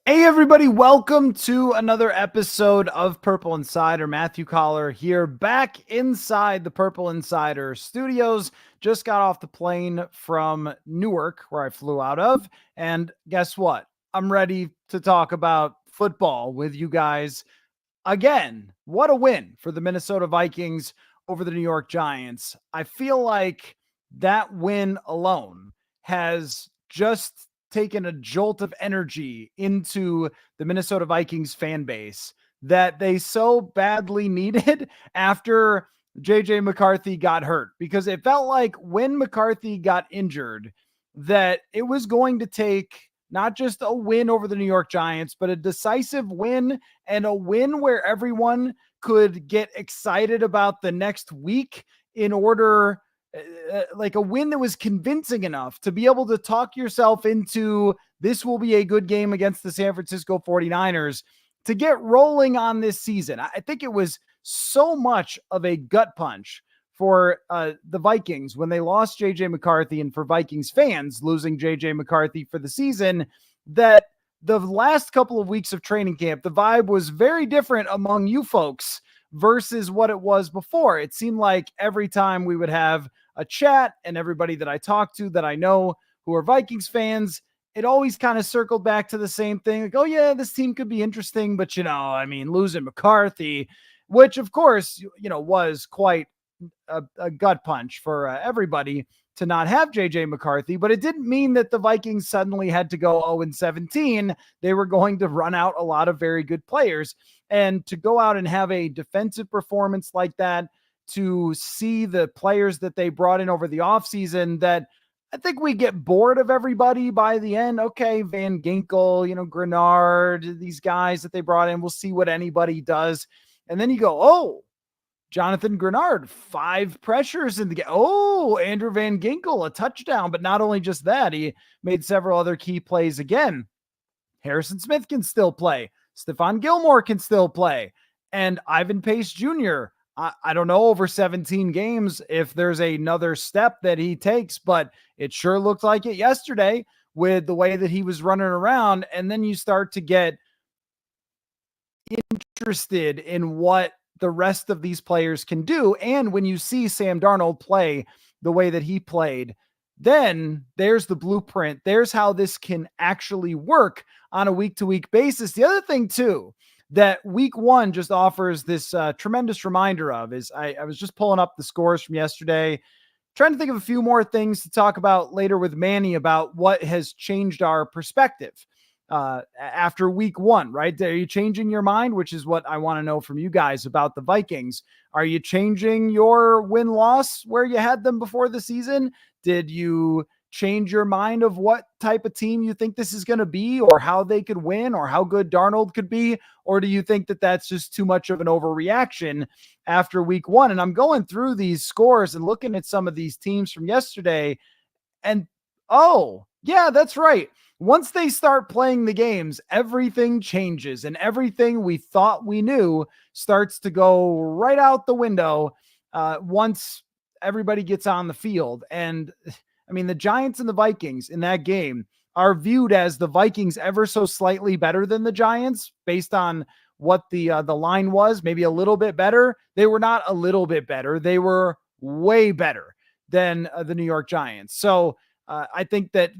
Hey everybody, welcome to another episode of Purple Insider. Matthew Coller here, back inside the Purple Insider studios. Just got off the plane from Newark, where I flew out of, and guess what? I'm ready to talk about football with you guys again. What a win for the Minnesota Vikings over the New York Giants. I feel like that win alone has just taken a jolt of energy into the Minnesota Vikings fan base that they so badly needed after JJ McCarthy got hurt, because it felt like when McCarthy got injured that it was going to take not just a win over the New York Giants, but a decisive win, and a win where everyone could get excited about the next week in order, like a win that was convincing enough to be able to talk yourself into this will be a good game against the San Francisco 49ers to get rolling on this season. I think it was so much of a gut punch for the Vikings when they lost JJ McCarthy, and for Vikings fans losing JJ McCarthy for the season, that the last couple of weeks of training camp, the vibe was very different among you folks versus what it was before. It seemed like every time we would have a chat, and everybody that I talked to that I know who are Vikings fans, it always kind of circled back to the same thing. Like, oh yeah, this team could be interesting, but losing McCarthy, which of course, was quite a gut punch for everybody to not have JJ McCarthy, but it didn't mean that the Vikings suddenly had to go 0-17. They were going to run out a lot of very good players, and to go out and have a defensive performance like that, to see the players that they brought in over the offseason, that I think we get bored of everybody by the end. Okay, Van Ginkel, Grenard, these guys that they brought in, we'll see what anybody does. And then you go, oh, Jonathan Grenard, 5 pressures in the game. Oh, Andrew Van Ginkel, a touchdown. But not only just that, he made several other key plays again. Harrison Smith can still play. Stephon Gilmore can still play. And Ivan Pace Jr., I don't know over 17 games if there's another step that he takes, but it sure looked like it yesterday with the way that he was running around. And then you start to get interested in what the rest of these players can do. And when you see Sam Darnold play the way that he played, then there's the blueprint. There's how this can actually work on a week-to-week basis. The other thing too, that week one just offers this tremendous reminder of is I was just pulling up the scores from yesterday, trying to think of a few more things to talk about later with Manny about what has changed our perspective after week one, right? Are you changing your mind? Which is what I want to know from you guys about the Vikings. Are you changing your win-loss where you had them before the season? Did you change your mind of what type of team you think this is going to be, or how they could win, or how good Darnold could be? Or do you think that that's just too much of an overreaction after week one? And I'm going through these scores and looking at some of these teams from yesterday, and oh, yeah, that's right. Once they start playing the games, everything changes, and everything we thought we knew starts to go right out the window once everybody gets on the field. And I mean, the Giants and the Vikings in that game are viewed as the Vikings ever so slightly better than the Giants based on what the line was, maybe a little bit better. They were not a little bit better. They were way better than the New York Giants. So I think that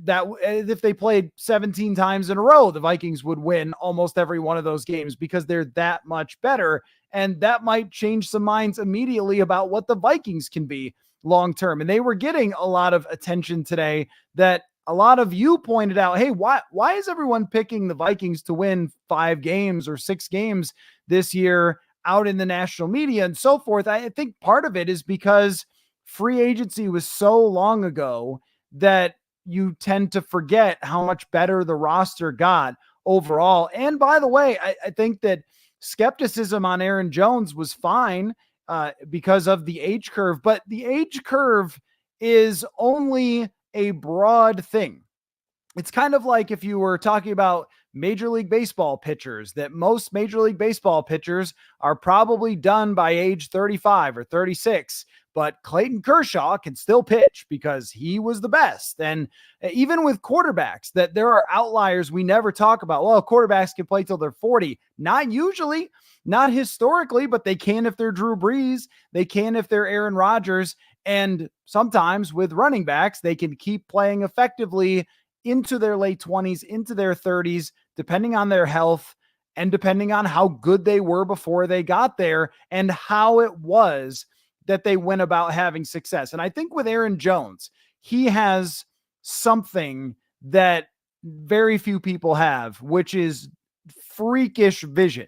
if they played 17 times in a row, the Vikings would win almost every one of those games because they're that much better. And that might change some minds immediately about what the Vikings can be long-term. And they were getting a lot of attention today that a lot of you pointed out, hey, why is everyone picking the Vikings to win 5 games or 6 games this year out in the national media and so forth? I think part of it is because free agency was so long ago that you tend to forget how much better the roster got overall. And by the way, I think that skepticism on Aaron Jones was fine because of the age curve, but the age curve is only a broad thing. It's kind of like if you were talking about Major League Baseball pitchers, that most Major League Baseball pitchers are probably done by age 35 or 36. but Clayton Kershaw can still pitch because he was the best. And even with quarterbacks, that there are outliers we never talk about. Well, quarterbacks can play till they're 40. Not usually, not historically, but they can if they're Drew Brees. They can if they're Aaron Rodgers. And sometimes with running backs, they can keep playing effectively into their late 20s, into their 30s, depending on their health and depending on how good they were before they got there and how it was that they went about having success. And I think with Aaron Jones, he has something that very few people have, which is freakish vision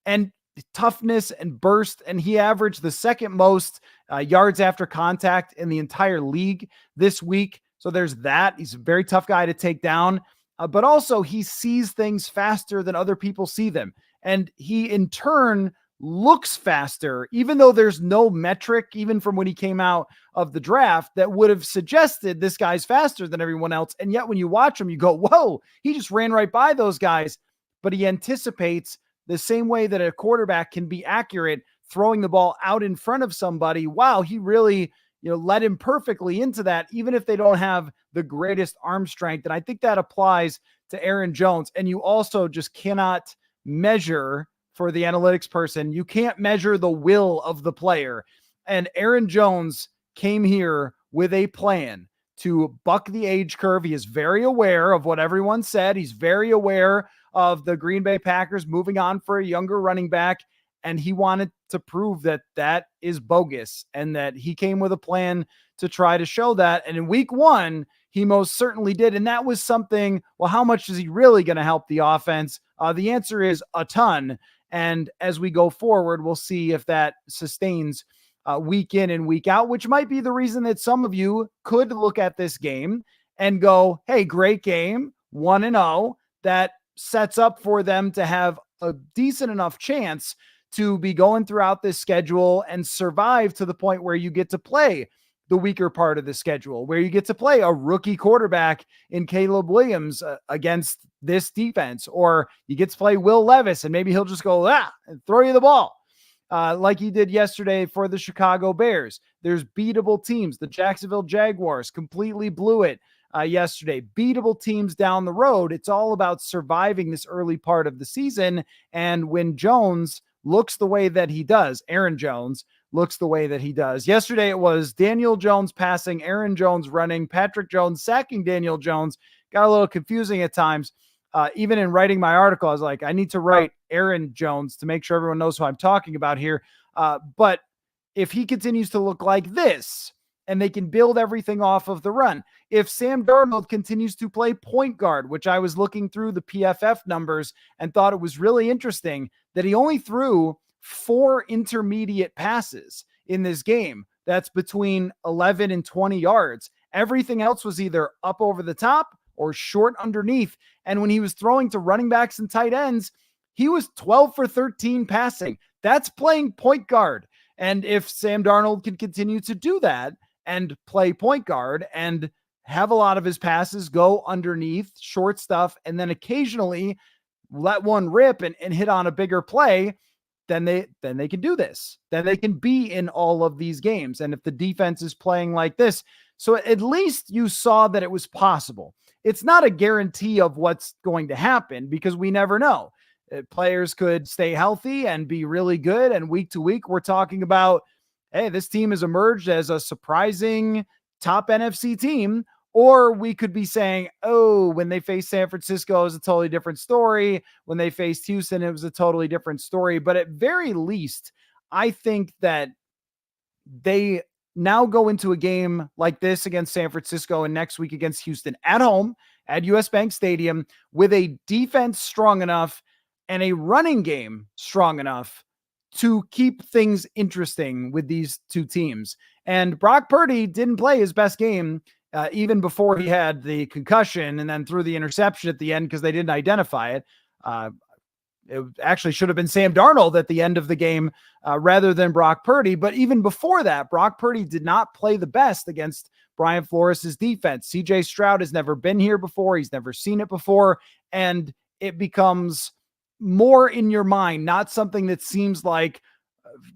and toughness and burst. And he averaged the second most yards after contact in the entire league this week. So there's that. He's a very tough guy to take down, but also he sees things faster than other people see them. And he in turn looks faster, even though there's no metric, even from when he came out of the draft, that would have suggested this guy's faster than everyone else. And yet when you watch him, you go, whoa, he just ran right by those guys. But he anticipates the same way that a quarterback can be accurate throwing the ball out in front of somebody. Wow, he really, led him perfectly into that, even if they don't have the greatest arm strength. And I think that applies to Aaron Jones. And you also just cannot measure, for the analytics person, you can't measure the will of the player. And Aaron Jones came here with a plan to buck the age curve. He is very aware of what everyone said. He's very aware of the Green Bay Packers moving on for a younger running back. And he wanted to prove that that is bogus and that he came with a plan to try to show that. And in week one, he most certainly did. And that was something, well, how much is he really going to help the offense? The answer is a ton. And as we go forward, we'll see if that sustains week in and week out, which might be the reason that some of you could look at this game and go, hey, great game, 1-0. That sets up for them to have a decent enough chance to be going throughout this schedule and survive to the point where you get to play the weaker part of the schedule, where you get to play a rookie quarterback in Caleb Williams against this defense, or you get to play Will Levis and maybe he'll just go and throw you the ball like he did yesterday for the Chicago Bears. There's beatable teams. The Jacksonville Jaguars completely blew it yesterday. Beatable teams down the road. It's all about surviving this early part of the season. And when Jones looks the way that he does, Aaron Jones looks the way that he does. Yesterday, it was Daniel Jones passing, Aaron Jones running, Patrick Jones sacking Daniel Jones. Got a little confusing at times. Even in writing my article, I was like, I need to write Aaron Jones to make sure everyone knows who I'm talking about here. But if he continues to look like this, and they can build everything off of the run, if Sam Darnold continues to play point guard, which I was looking through the PFF numbers and thought it was really interesting that he only threw 4 intermediate passes in this game. That's between 11 and 20 yards. Everything else was either up over the top or short underneath. And when he was throwing to running backs and tight ends, he was 12 for 13 passing. That's playing point guard. And if Sam Darnold can continue to do that and play point guard and have a lot of his passes go underneath, short stuff, and then occasionally let one rip and hit on a bigger play, then they can do this. Then they can be in all of these games. And if the defense is playing like this, so at least you saw that it was possible. It's not a guarantee of what's going to happen because we never know. Players could stay healthy and be really good. And week to week, we're talking about, hey, this team has emerged as a surprising top NFC team. Or we could be saying, oh, when they faced San Francisco, it was a totally different story. When they faced Houston, it was a totally different story. But at very least, I think that they now go into a game like this against San Francisco and next week against Houston at home at US Bank Stadium with a defense strong enough and a running game strong enough to keep things interesting with these two teams. And Brock Purdy didn't play his best game even before he had the concussion and then threw the interception at the end because they didn't identify it. It actually should have been Sam Darnold at the end of the game rather than Brock Purdy. But even before that, Brock Purdy did not play the best against Brian Flores' defense. CJ Stroud has never been here before. He's never seen it before. And it becomes more in your mind, not something that seems like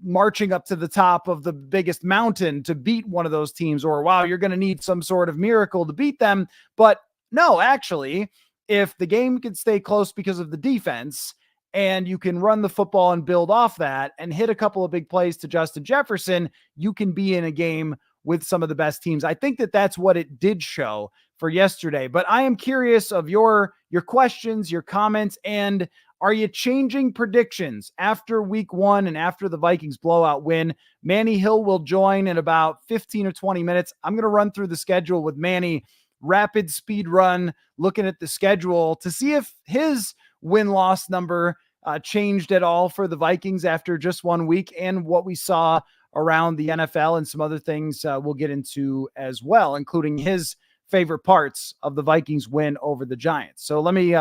marching up to the top of the biggest mountain to beat one of those teams, or wow, you're going to need some sort of miracle to beat them. But no, actually, if the game can stay close because of the defense and you can run the football and build off that and hit a couple of big plays to Justin Jefferson, you can be in a game with some of the best teams. I think that that's what it did show for yesterday. But I am curious of your questions, your comments, and are you changing predictions after week one and after the Vikings blowout win? Manny Hill will join in about 15 or 20 minutes. I'm going to run through the schedule with Manny, rapid speed run, looking at the schedule to see if his win-loss number changed at all for the Vikings after just 1 week, and what we saw around the NFL and some other things we'll get into as well, including his favorite parts of the Vikings win over the Giants. So let me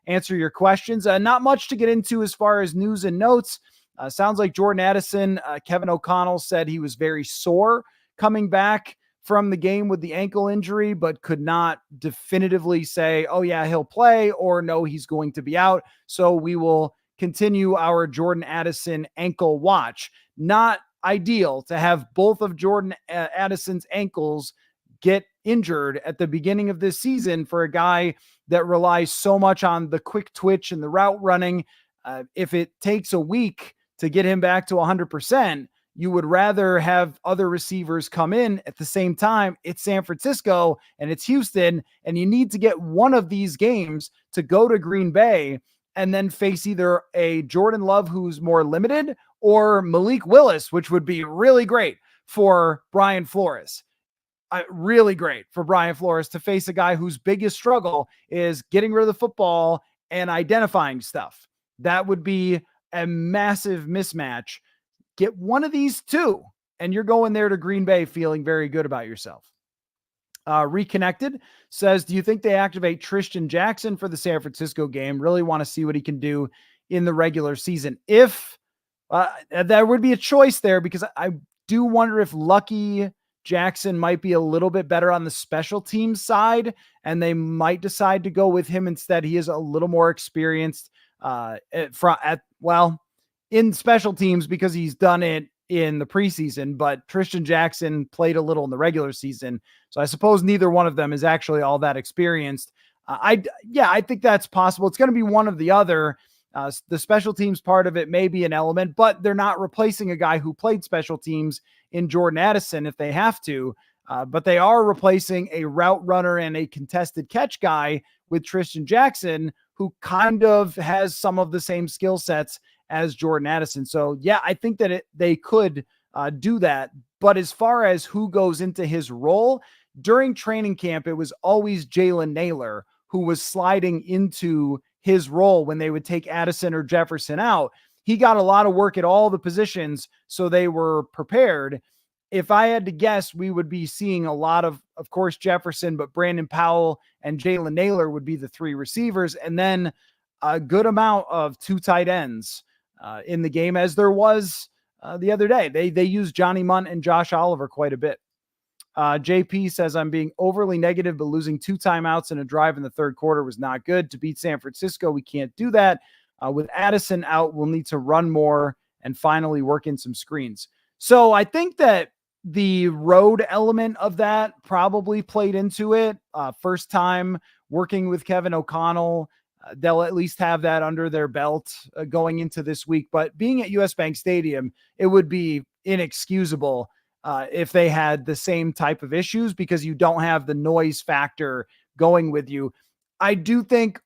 answer your questions. Not much to get into as far as news and notes. Sounds like Jordan Addison, Kevin O'Connell said he was very sore coming back from the game with the ankle injury, but could not definitively say, oh yeah, he'll play, or no, he's going to be out. So we will continue our Jordan Addison ankle watch. Not ideal to have both of Jordan Addison's ankles get injured at the beginning of this season for a guy that relies so much on the quick twitch and the route running. If it takes a week to get him back to 100%, you would rather have other receivers come in at the same time. It's San Francisco and it's Houston, and you need to get one of these games to go to Green Bay and then face either a Jordan Love who's more limited or Malik Willis, which would be really great for Brian Flores. Really great for Brian Flores to face a guy whose biggest struggle is getting rid of the football and identifying stuff. That would be a massive mismatch. Get one of these two, and you're going there to Green Bay feeling very good about yourself. Reconnected says, do you think they activate Tristan Jackson for the San Francisco game? Really want to see what he can do in the regular season. If there would be a choice there, because I do wonder if Lucky Jackson might be a little bit better on the special teams side, and they might decide to go with him instead. He is a little more experienced in special teams because he's done it in the preseason, but Tristan Jackson played a little in the regular season. So I suppose neither one of them is actually all that experienced. I think that's possible. It's going to be one of the other. The special teams part of it may be an element, but they're not replacing a guy who played special teams in Jordan Addison if they have to. But they are replacing a route runner and a contested catch guy with Tristan Jackson, who kind of has some of the same skill sets as Jordan Addison. So yeah, I think that they could do that. But as far as who goes into his role during training camp, it was always Jalen Naylor who was sliding into his role when they would take Addison or Jefferson out. He got a lot of work at all the positions, so they were prepared. If I had to guess, we would be seeing a lot of course, Jefferson, but Brandon Powell and Jalen Naylor would be the three receivers, and then a good amount of two tight ends in the game, as there was the other day. They used Johnny Munt and Josh Oliver quite a bit. JP says, I'm being overly negative, but losing 2 timeouts in a drive in the third quarter was not good. To beat San Francisco, we can't do that. With Addison out, we'll need to run more and finally work in some screens. So I think that the road element of that probably played into it. First time working with Kevin O'Connell. They'll at least have that under their belt going into this week. But being at US Bank Stadium, it would be inexcusable if they had the same type of issues, because you don't have the noise factor going with you. I do think,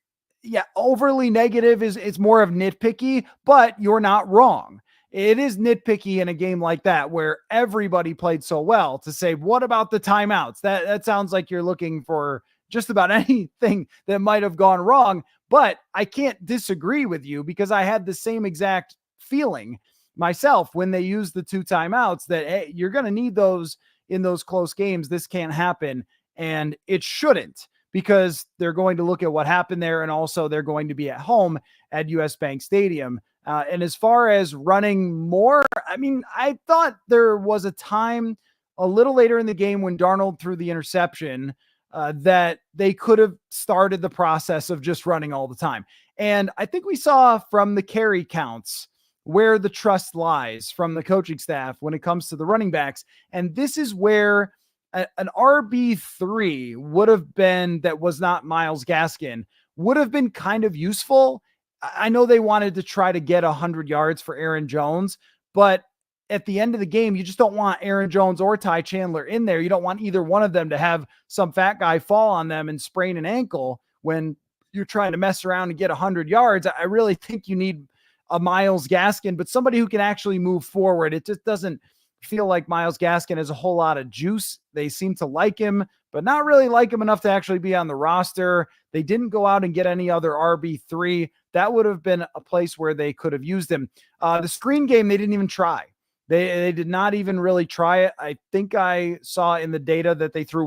overly negative is more of nitpicky, but you're not wrong. It is nitpicky in a game like that where everybody played so well to say, what about the timeouts? That sounds like you're looking for just about anything that might have gone wrong. But I can't disagree with you, because I had the same exact feeling myself when they used the 2 timeouts that, hey, you're going to need those in those close games. This can't happen. And it shouldn't, because they're going to look at what happened there. And also they're going to be at home at US Bank Stadium. And as far as running more, I mean, I thought there was a time a little later in the game when Darnold threw the interception that they could have started the process of just running all the time. And I think we saw from the carry counts where the trust lies from the coaching staff when it comes to the running backs. And this is where an RB3 would have been, that was not Myles Gaskin, would have been kind of useful. I know they wanted to try to get 100 yards for Aaron Jones, but at the end of the game, you just don't want Aaron Jones or Ty Chandler in there. You don't want either one of them to have some fat guy fall on them and sprain an ankle when you're trying to mess around and get 100 yards. I really think you need a Myles Gaskin, but somebody who can actually move forward. It just doesn't feel like Myles Gaskin has a whole lot of juice. They seem to like him, but not really like him enough to actually be on the roster. They didn't go out and get any other RB3. That would have been a place where they could have used him. The screen game, they didn't even try. They did not even really try it. I think I saw in the data that they threw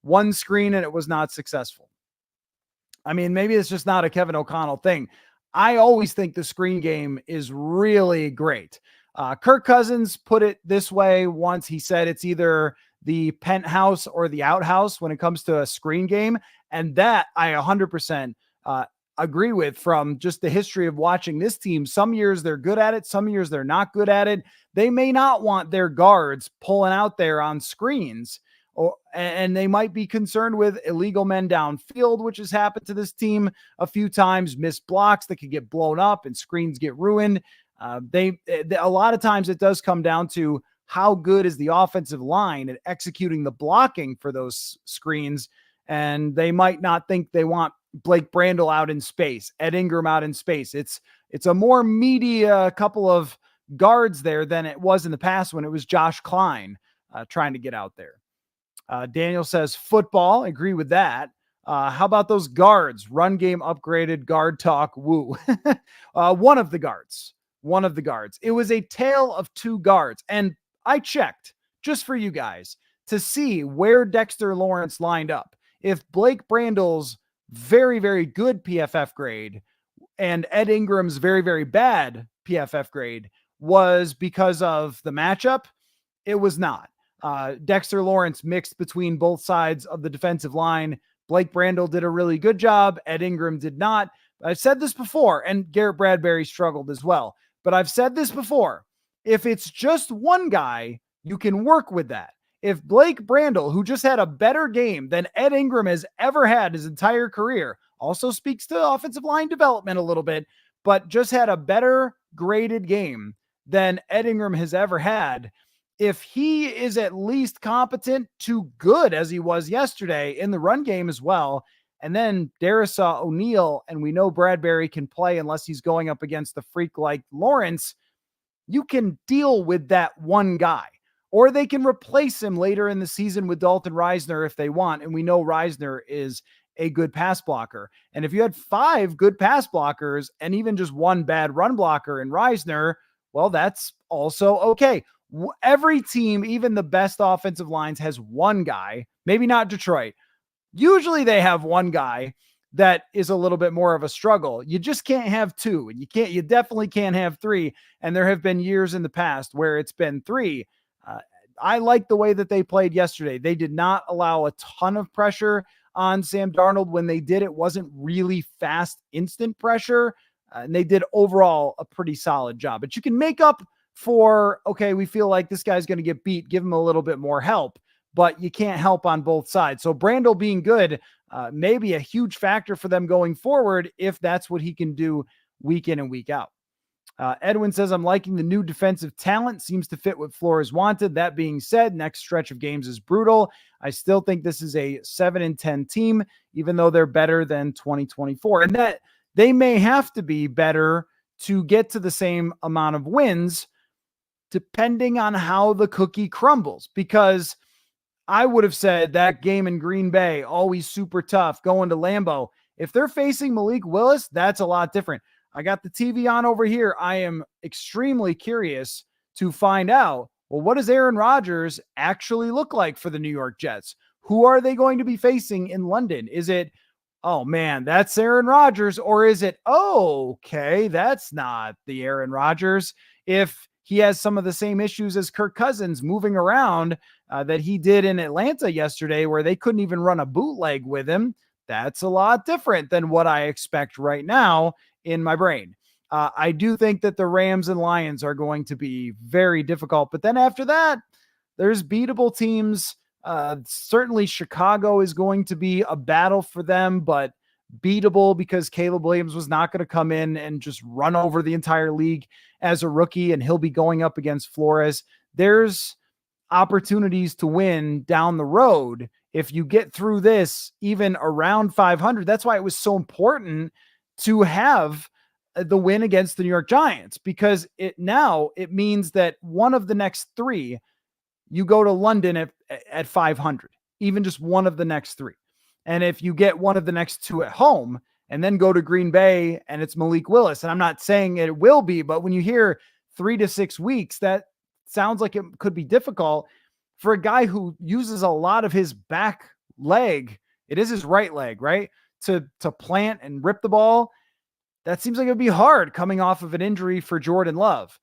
one screen and it was not successful. I mean, maybe it's just not a Kevin O'Connell thing. I always think the screen game is really great. Kirk Cousins put it this way once. He said it's either the penthouse or the outhouse when it comes to a screen game. And that I 100% agree with, from just the history of watching this team. Some years they're good at it. Some years they're not good at it. They may not want their guards pulling out there on screens, and they might be concerned with illegal men downfield, which has happened to this team a few times, missed blocks that could get blown up and screens get ruined. A lot of times it does come down to how good is the offensive line at executing the blocking for those screens. And they might not think they want Blake Brandel out in space, Ed Ingram out in space. It's a more media couple of guards there than it was in the past when it was Josh Klein trying to get out there. Daniel says football. Agree with that. How about those guards? Run game upgraded, guard talk. Woo. One of the guards. It was a tale of two guards. And I checked just for you guys to see where Dexter Lawrence lined up. If Blake Brandel's very, very good PFF grade and Ed Ingram's very, very bad PFF grade was because of the matchup, it was not. Dexter Lawrence mixed between both sides of the defensive line. Blake Brandel did a really good job. Ed Ingram did not. I've said this before, and Garrett Bradbury struggled as well. But I've said this before. If it's just one guy, you can work with that. If Blake Brandel, who just had a better game than Ed Ingram has ever had his entire career, also speaks to offensive line development a little bit, but just had a better graded game than Ed Ingram has ever had, if he is at least competent to good as he was yesterday in the run game as well, and then Darrisaw O'Neal, and we know Bradbury can play unless he's going up against a freak like Lawrence, you can deal with that one guy. Or they can replace him later in the season with Dalton Reisner if they want. And we know Reisner is a good pass blocker. And if you had 5 good pass blockers and even just one bad run blocker in Reisner, well, that's also okay. Every team, even the best offensive lines, has one guy, maybe not Detroit. Usually they have one guy that is a little bit more of a struggle. You just can't have 2, and you definitely can't have 3. And there have been years in the past where it's been 3. I like the way that they played yesterday. They did not allow a ton of pressure on Sam Darnold. When they did, it wasn't really fast, instant pressure. And they did overall a pretty solid job. But you can make up for, okay, we feel like this guy's going to get beat, give him a little bit more help, but you can't help on both sides. So Brandel being good, maybe a huge factor for them going forward if that's what he can do week in and week out. Edwin says, I'm liking the new defensive talent. Seems to fit what Flores wanted. That being said, next stretch of games is brutal. I still think this is a 7-10 team, even though they're better than 2024. And that they may have to be better to get to the same amount of wins, depending on how the cookie crumbles. Because I would have said that game in Green Bay, always super tough, going to Lambeau. If they're facing Malik Willis, that's a lot different. I got the TV on over here. I am extremely curious to find out, well, what does Aaron Rodgers actually look like for the New York Jets? Who are they going to be facing in London? Is it, oh man, that's Aaron Rodgers? Or is it, oh, okay, that's not the Aaron Rodgers. If he has some of the same issues as Kirk Cousins moving around that he did in Atlanta yesterday, where they couldn't even run a bootleg with him, that's a lot different than what I expect right now in my brain. I do think that the Rams and Lions are going to be very difficult. But then after that, there's beatable teams. Certainly Chicago is going to be a battle for them, but beatable because Caleb Williams was not going to come in and just run over the entire league as a rookie, and he'll be going up against Flores. There's opportunities to win down the road if you get through this even around 500. That's why it was so important to have the win against the New York Giants, because it means that one of the next three, you go to London at 500, even just one of the next three. And if you get one of the next two at home and then go to Green Bay and it's Malik Willis, and I'm not saying it will be, but when you hear 3 to 6 weeks, that sounds like it could be difficult for a guy who uses a lot of his back leg. It is his right leg, right? To plant and rip the ball. That seems like it would be hard coming off of an injury for Jordan Love.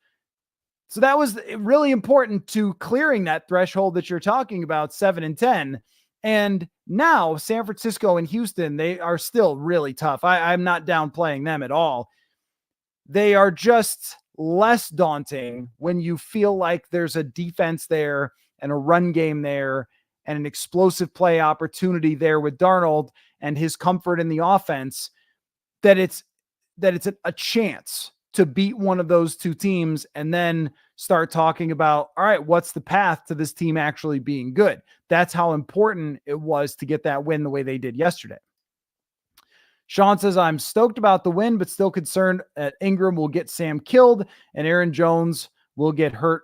So that was really important to clearing that threshold that you're talking about, 7-10. And now San Francisco and Houston, they are still really tough. I'm not downplaying them at all. They are just less daunting when you feel like there's a defense there and a run game there and an explosive play opportunity there with Darnold and his comfort in the offense, that it's a chance to beat one of those two teams and then start talking about, all right, what's the path to this team actually being good? That's how important it was to get that win the way they did yesterday. Sean says, I'm stoked about the win, but still concerned that Ingram will get Sam killed and Aaron Jones will get hurt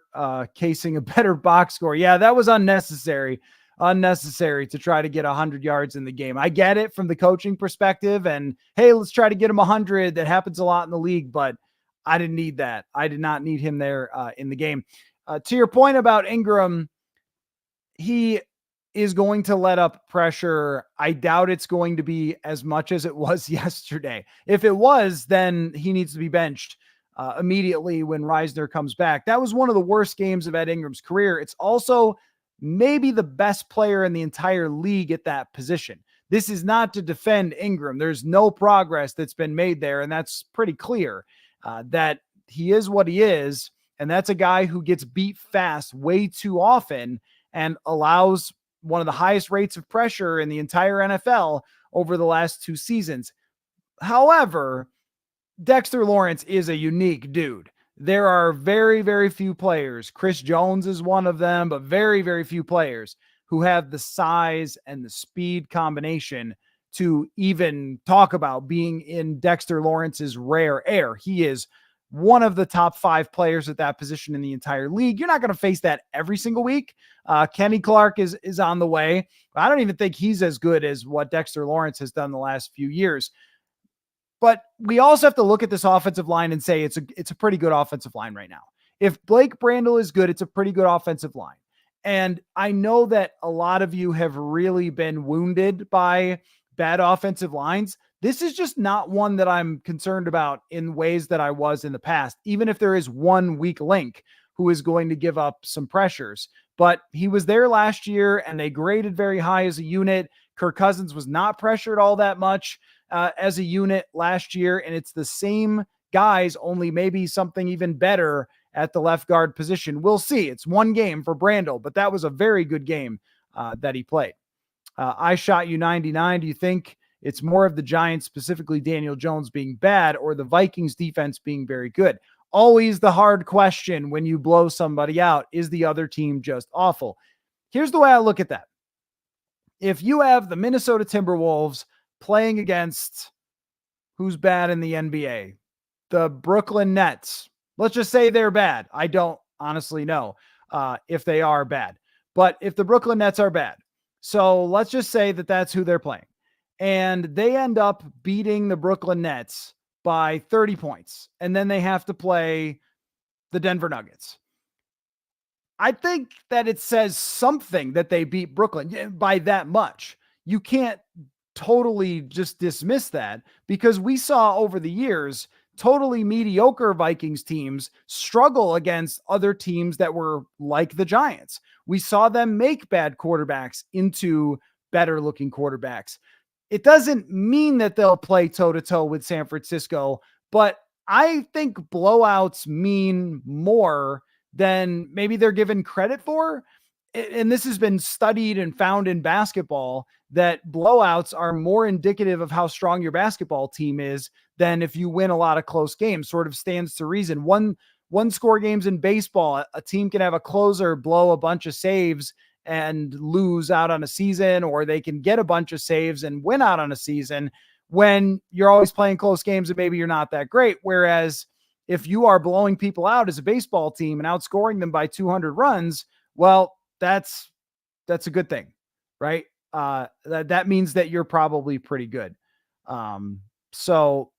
casing a better box score. Yeah, that was unnecessary to try to get 100 yards in the game. I get it from the coaching perspective, and hey, let's try to get him 100. That happens a lot in the league, but I didn't need that. I did not need him there in the game. To your point about Ingram, he is going to let up pressure. I doubt it's going to be as much as it was yesterday. If it was, then he needs to be benched immediately when Reisner comes back. That was one of the worst games of Ed Ingram's career. It's also maybe the best player in the entire league at that position. This is not to defend Ingram. There's no progress that's been made there, and that's pretty clear that he is what he is, and that's a guy who gets beat fast way too often and allows one of the highest rates of pressure in the entire NFL over the last 2 seasons. However, Dexter Lawrence is a unique dude. There are very, very few players. Chris Jones is one of them, but very, very few players who have the size and the speed combination to even talk about being in Dexter Lawrence's rare air. He is one of the top 5 players at that position in the entire league. You're not going to face that every single week. Kenny Clark is on the way. I don't even think he's as good as what Dexter Lawrence has done the last few years. But we also have to look at this offensive line and say it's a pretty good offensive line right now. If Blake Brandel is good, it's a pretty good offensive line. And I know that a lot of you have really been wounded by bad offensive lines. This is just not one that I'm concerned about in ways that I was in the past, even if there is one weak link who is going to give up some pressures. But he was there last year and they graded very high as a unit. Kirk Cousins was not pressured all that much as a unit last year. And it's the same guys, only maybe something even better at the left guard position. We'll see. It's one game for Brandel, but that was a very good game that he played. I shot you 99. Do you think it's more of the Giants, specifically Daniel Jones, being bad or the Vikings defense being very good? Always the hard question when you blow somebody out. Is the other team just awful? Here's the way I look at that. If you have the Minnesota Timberwolves playing against who's bad in the NBA, the Brooklyn Nets, let's just say they're bad. I don't honestly know if they are bad, but if the Brooklyn Nets are bad, so let's just say that that's who they're playing, and they end up beating the Brooklyn Nets by 30 points, and then they have to play the Denver Nuggets. I think that it says something that they beat Brooklyn by that much. You can't totally just dismiss that, because we saw over the years totally mediocre Vikings teams struggle against other teams that were like the Giants. We saw them make bad quarterbacks into better looking quarterbacks. It doesn't mean that they'll play toe to toe with San Francisco, but I think blowouts mean more than maybe they're given credit for. And this has been studied and found in basketball that blowouts are more indicative of how strong your basketball team is than if you win a lot of close games. Sort of stands to reason. One score games in baseball, a team can have a closer blow a bunch of saves and lose out on a season, or they can get a bunch of saves and win out on a season when you're always playing close games and maybe you're not that great. Whereas if you are blowing people out as a baseball team and outscoring them by 200 runs, well, that's a good thing, right? That means that you're probably pretty good. So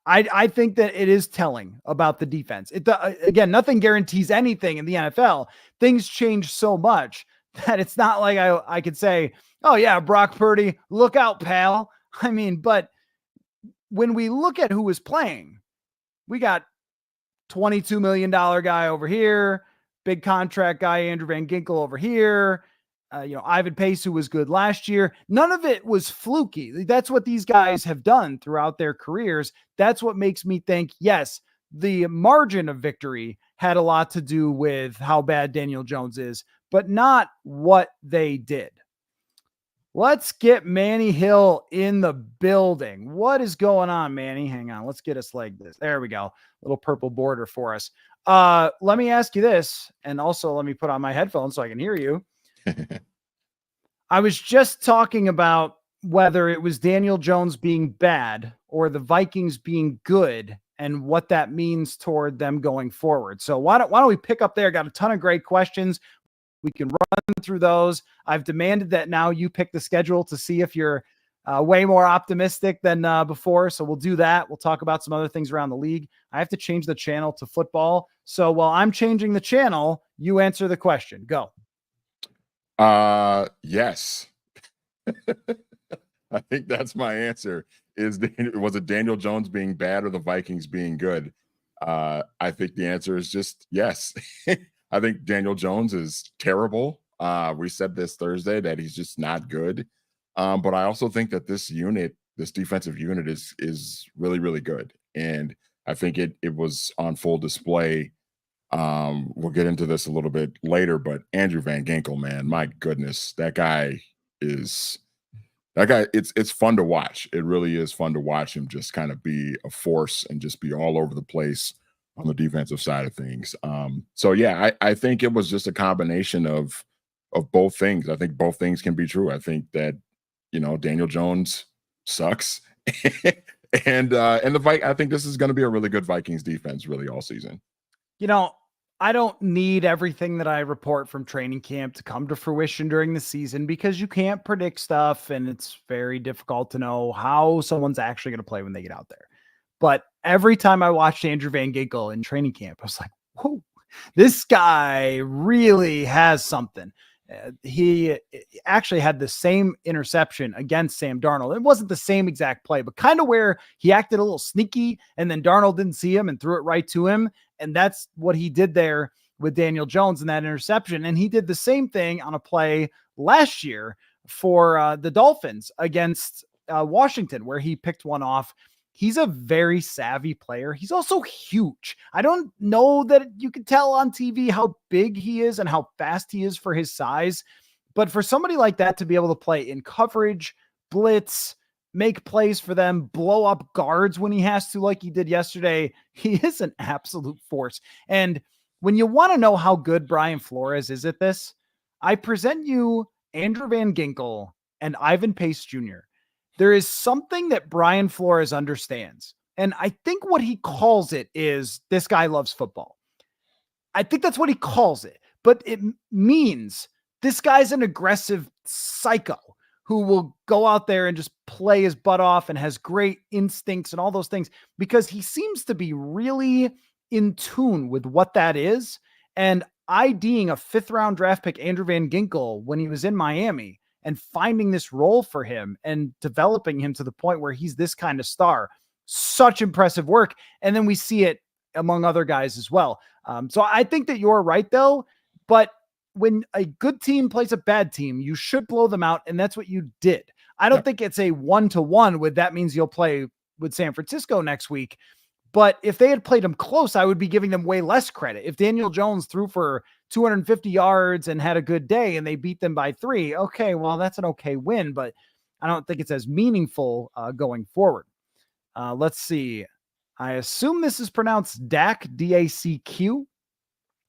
I think that it is telling about the defense. Again, nothing guarantees anything in the NFL. Things change so much that it's not like I could say, oh yeah, Brock Purdy, look out, pal. I mean, but when we look at who was playing, we got $22 million guy over here, big contract guy, Andrew Van Ginkel over here, Ivan Pace, who was good last year. None of it was fluky. That's what these guys have done throughout their careers. That's what makes me think, yes, the margin of victory had a lot to do with how bad Daniel Jones is, but not what they did. Let's get Manny Hill in the building. What is going on, Manny? Hang on. Let's get us like this. There we go. Little purple border for us. Let me ask you this, and also let me put on my headphones so I can hear you. I was just talking about whether it was Daniel Jones being bad or the Vikings being good and what that means toward them going forward. So why don't we pick up there? Got a ton of great questions. We can run through those. I've demanded that now you pick the schedule to see if you're way more optimistic than before. So we'll do that. We'll talk about some other things around the league. I have to change the channel to football. So while I'm changing the channel, you answer the question. Go. Yes. I think that's my answer. Was it Daniel Jones being bad or the Vikings being good? I think the answer is just yes. I think Daniel Jones is terrible. We said this Thursday that he's just not good. But I also think that this defensive unit is really, really good. And I think it was on full display. We'll get into this a little bit later, but Andrew Van Ginkel, man, my goodness, it's fun to watch. It really is fun to watch him just kind of be a force and just be all over the place on the defensive side of things. So yeah, I think it was just a combination of both things. I think both things can be true. I think that, Daniel Jones sucks. and I think this is going to be a really good Vikings defense really all season. I don't need everything that I report from training camp to come to fruition during the season because you can't predict stuff and it's very difficult to know how someone's actually going to play when they get out there. But every time I watched Andrew Van Ginkel in training camp, I was like, whoa, this guy really has something. He actually had the same interception against Sam Darnold. It wasn't the same exact play, but kind of where he acted a little sneaky and then Darnold didn't see him and threw it right to him. And that's what he did there with Daniel Jones in that interception. And he did the same thing on a play last year for the Dolphins against Washington, where he picked one off. He's a very savvy player. He's also huge. I don't know that you can tell on TV how big he is and how fast he is for his size. But for somebody like that to be able to play in coverage, blitz, make plays for them, blow up guards when he has to, like he did yesterday, he is an absolute force. And when you want to know how good Brian Flores is at this, I present you Andrew Van Ginkel and Ivan Pace Jr. There is something that Brian Flores understands. And I think what he calls it is this guy loves football. I think that's what he calls it. But it means this guy's an aggressive psycho who will go out there and just play his butt off and has great instincts and all those things because he seems to be really in tune with what that is. And IDing a 5th round draft pick, Andrew Van Ginkel, when he was in Miami and finding this role for him and developing him to the point where he's this kind of star, such impressive work. And then we see it among other guys as well. So I think that you're right though, but when a good team plays a bad team, you should blow them out. And that's what you did. I don't think it's a 1-to-1 with that means you'll play with San Francisco next week, But if they had played them close, I would be giving them way less credit. If Daniel Jones threw for 250 yards and had a good day and they beat them by 3, okay, well, that's an okay win, but I don't think it's as meaningful going forward. Let's see. I assume this is pronounced Dak, D-A-C-Q.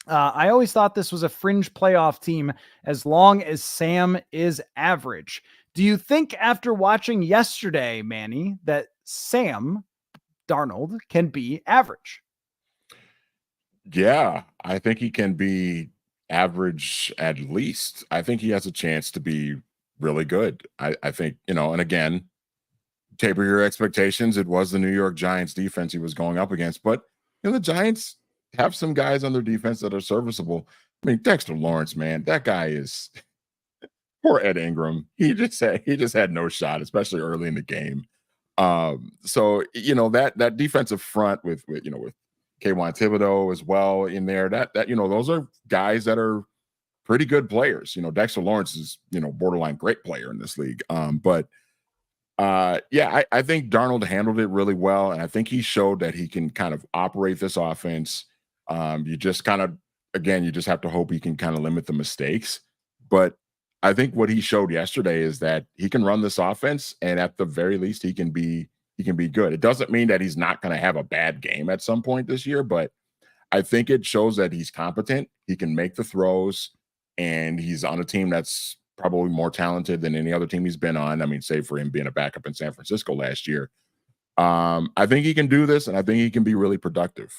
I always thought this was a fringe playoff team as long as Sam is average. Do you think after watching yesterday, Manny, that Sam Darnold can be average? Yeah, I think he can be average at least. I think he has a chance to be really good. I think, and again, taper your expectations. It was the New York Giants defense he was going up against, but the Giants have some guys on their defense that are serviceable. I mean, Dexter Lawrence, man, that guy is poor Ed Ingram. He just had no shot, especially early in the game. So that defensive front with Kayvon Thibodeau as well in there, that those are guys that are pretty good players. Dexter Lawrence is borderline great player in this league. But I think Darnold handled it really well, and I think he showed that he can kind of operate this offense. You just have to hope he can kind of limit the mistakes. But I think what he showed yesterday is that he can run this offense, and at the very least, he can be good. It doesn't mean that he's not going to have a bad game at some point this year, but I think it shows that he's competent. He can make the throws, and he's on a team that's probably more talented than any other team he's been on. I mean, save for him being a backup in San Francisco last year. I think he can do this, and I think he can be really productive.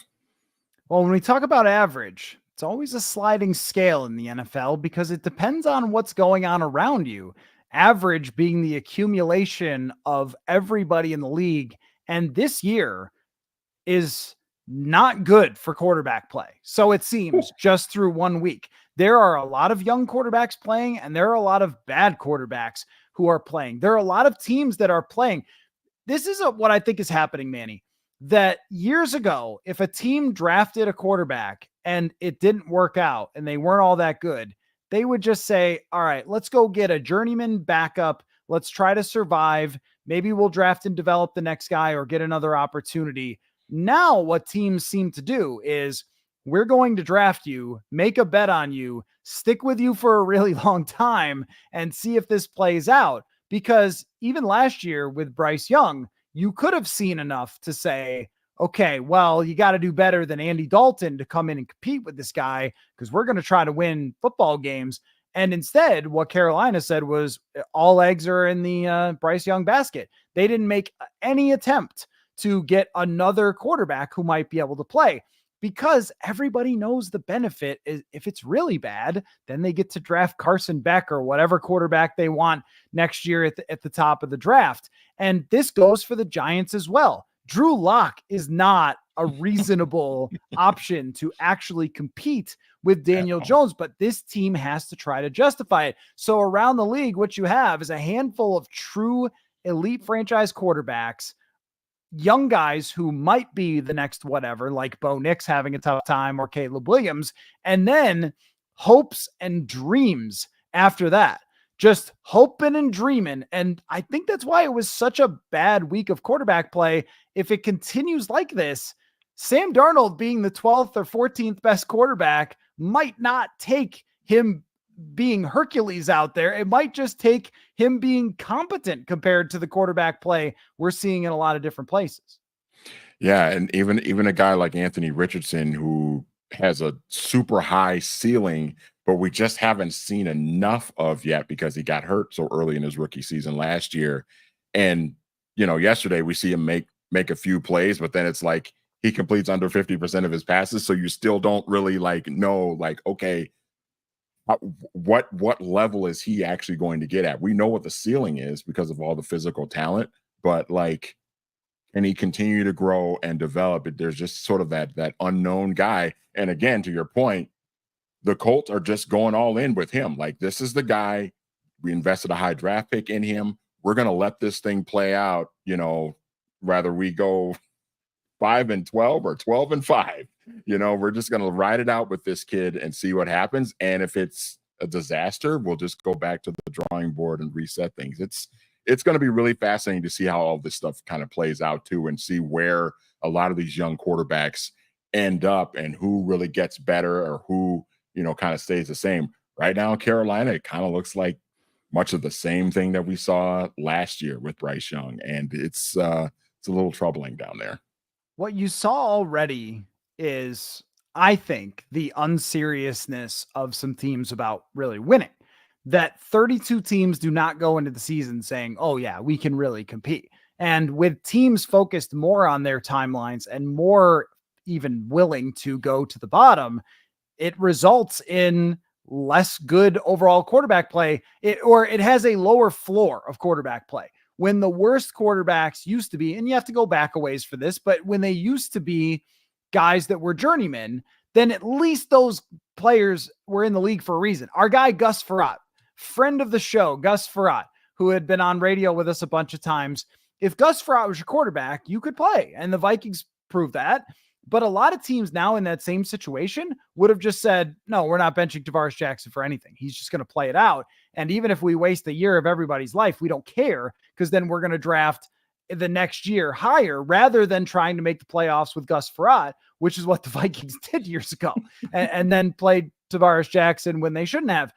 Well, when we talk about average, it's always a sliding scale in the NFL because it depends on what's going on around you. Average being the accumulation of everybody in the league. And this year is not good for quarterback play. So it seems just through 1 week. There are a lot of young quarterbacks playing, and there are a lot of bad quarterbacks who are playing. There are a lot of teams that are playing. This is what I think is happening, Manny, that years ago, if a team drafted a quarterback and it didn't work out and they weren't all that good, they would just say, all right, let's go get a journeyman backup. Let's try to survive. Maybe we'll draft and develop the next guy or get another opportunity. Now, what teams seem to do is we're going to draft you, make a bet on you, stick with you for a really long time, and see if this plays out. Because even last year with Bryce Young, you could have seen enough to say, okay, well, you got to do better than Andy Dalton to come in and compete with this guy because we're going to try to win football games. And instead, what Carolina said was all eggs are in the Bryce Young basket. They didn't make any attempt to get another quarterback who might be able to play because everybody knows the benefit is if it's really bad, then they get to draft Carson Beck or whatever quarterback they want next year at the top of the draft. And this goes for the Giants as well. Drew Lock is not a reasonable option to actually compete with Daniel Jones, but this team has to try to justify it. So around the league, what you have is a handful of true elite franchise quarterbacks, young guys who might be the next whatever, like Bo Nix having a tough time or Caleb Williams, and then hopes and dreams after that. Just hoping and dreaming. And I think that's why it was such a bad week of quarterback play. If it continues like this, Sam Darnold being the 12th or 14th best quarterback might not take him being Hercules out there. It might just take him being competent compared to the quarterback play we're seeing in a lot of different places. Yeah, and even a guy like Anthony Richardson, who has a super high ceiling, but we just haven't seen enough of yet because he got hurt so early in his rookie season last year. And yesterday we see him make a few plays, but then it's like he completes under 50% of his passes, so you still don't really know okay, what level is he actually going to get at? We know what the ceiling is because of all the physical talent, but can he continue to grow and develop it? There's just sort of that unknown guy. And again, to your point, the Colts are just going all in with him. This is the guy. We invested a high draft pick in him. We're going to let this thing play out, rather we go 5-12 or 12-5. We're just going to ride it out with this kid and see what happens. And if it's a disaster, we'll just go back to the drawing board and reset things. It's going to be really fascinating to see how all this stuff kind of plays out too, and see where a lot of these young quarterbacks end up and who really gets better or who, kind of stays the same. Right now in Carolina, it kind of looks like much of the same thing that we saw last year with Bryce Young. And it's a little troubling down there. What you saw already is, I think, the unseriousness of some teams about really winning. That 32 teams do not go into the season saying, oh, yeah, we can really compete. And with teams focused more on their timelines and more even willing to go to the bottom, it results in less good overall quarterback play, it has a lower floor of quarterback play. When the worst quarterbacks used to be, and you have to go back a ways for this, but when they used to be guys that were journeymen, then at least those players were in the league for a reason. Our guy, Gus Frerotte, friend of the show, Gus Frerotte, who had been on radio with us a bunch of times. If Gus Frerotte was your quarterback, you could play. And the Vikings proved that. But a lot of teams now in that same situation would have just said, no, we're not benching Tavares Jackson for anything. He's just going to play it out. And even if we waste a year of everybody's life, we don't care, because then we're going to draft the next year higher rather than trying to make the playoffs with Gus Frerotte, which is what the Vikings did years ago, and then played Tavares Jackson when they shouldn't have.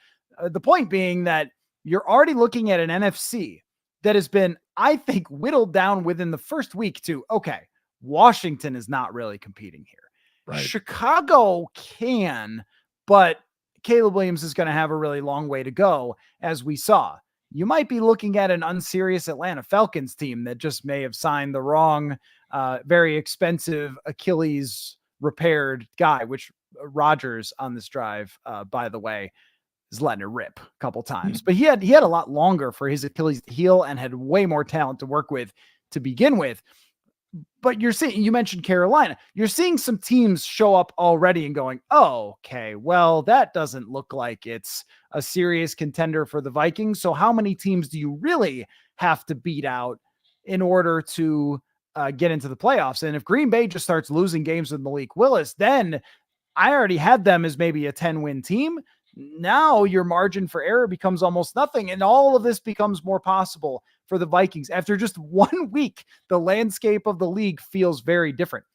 The point being that you're already looking at an NFC that has been, I think, whittled down within the first week to, okay, Washington is not really competing here. Right. Chicago can, but Caleb Williams is going to have a really long way to go, as we saw. You might be looking at an unserious Atlanta Falcons team that just may have signed the wrong, very expensive Achilles repaired guy, which Rodgers on this drive, by the way, is letting it rip a couple times. But he had a lot longer for his Achilles to heal and had way more talent to work with to begin with. But you mentioned Carolina. You're seeing some teams show up already and going, oh, okay, well, that doesn't look like it's a serious contender for the Vikings. So how many teams do you really have to beat out in order to get into the playoffs? And if Green Bay just starts losing games with Malik Willis, then I already had them as maybe a 10-win team. Now your margin for error becomes almost nothing. And all of this becomes more possible for the Vikings. After just 1 week, the landscape of the league feels very different.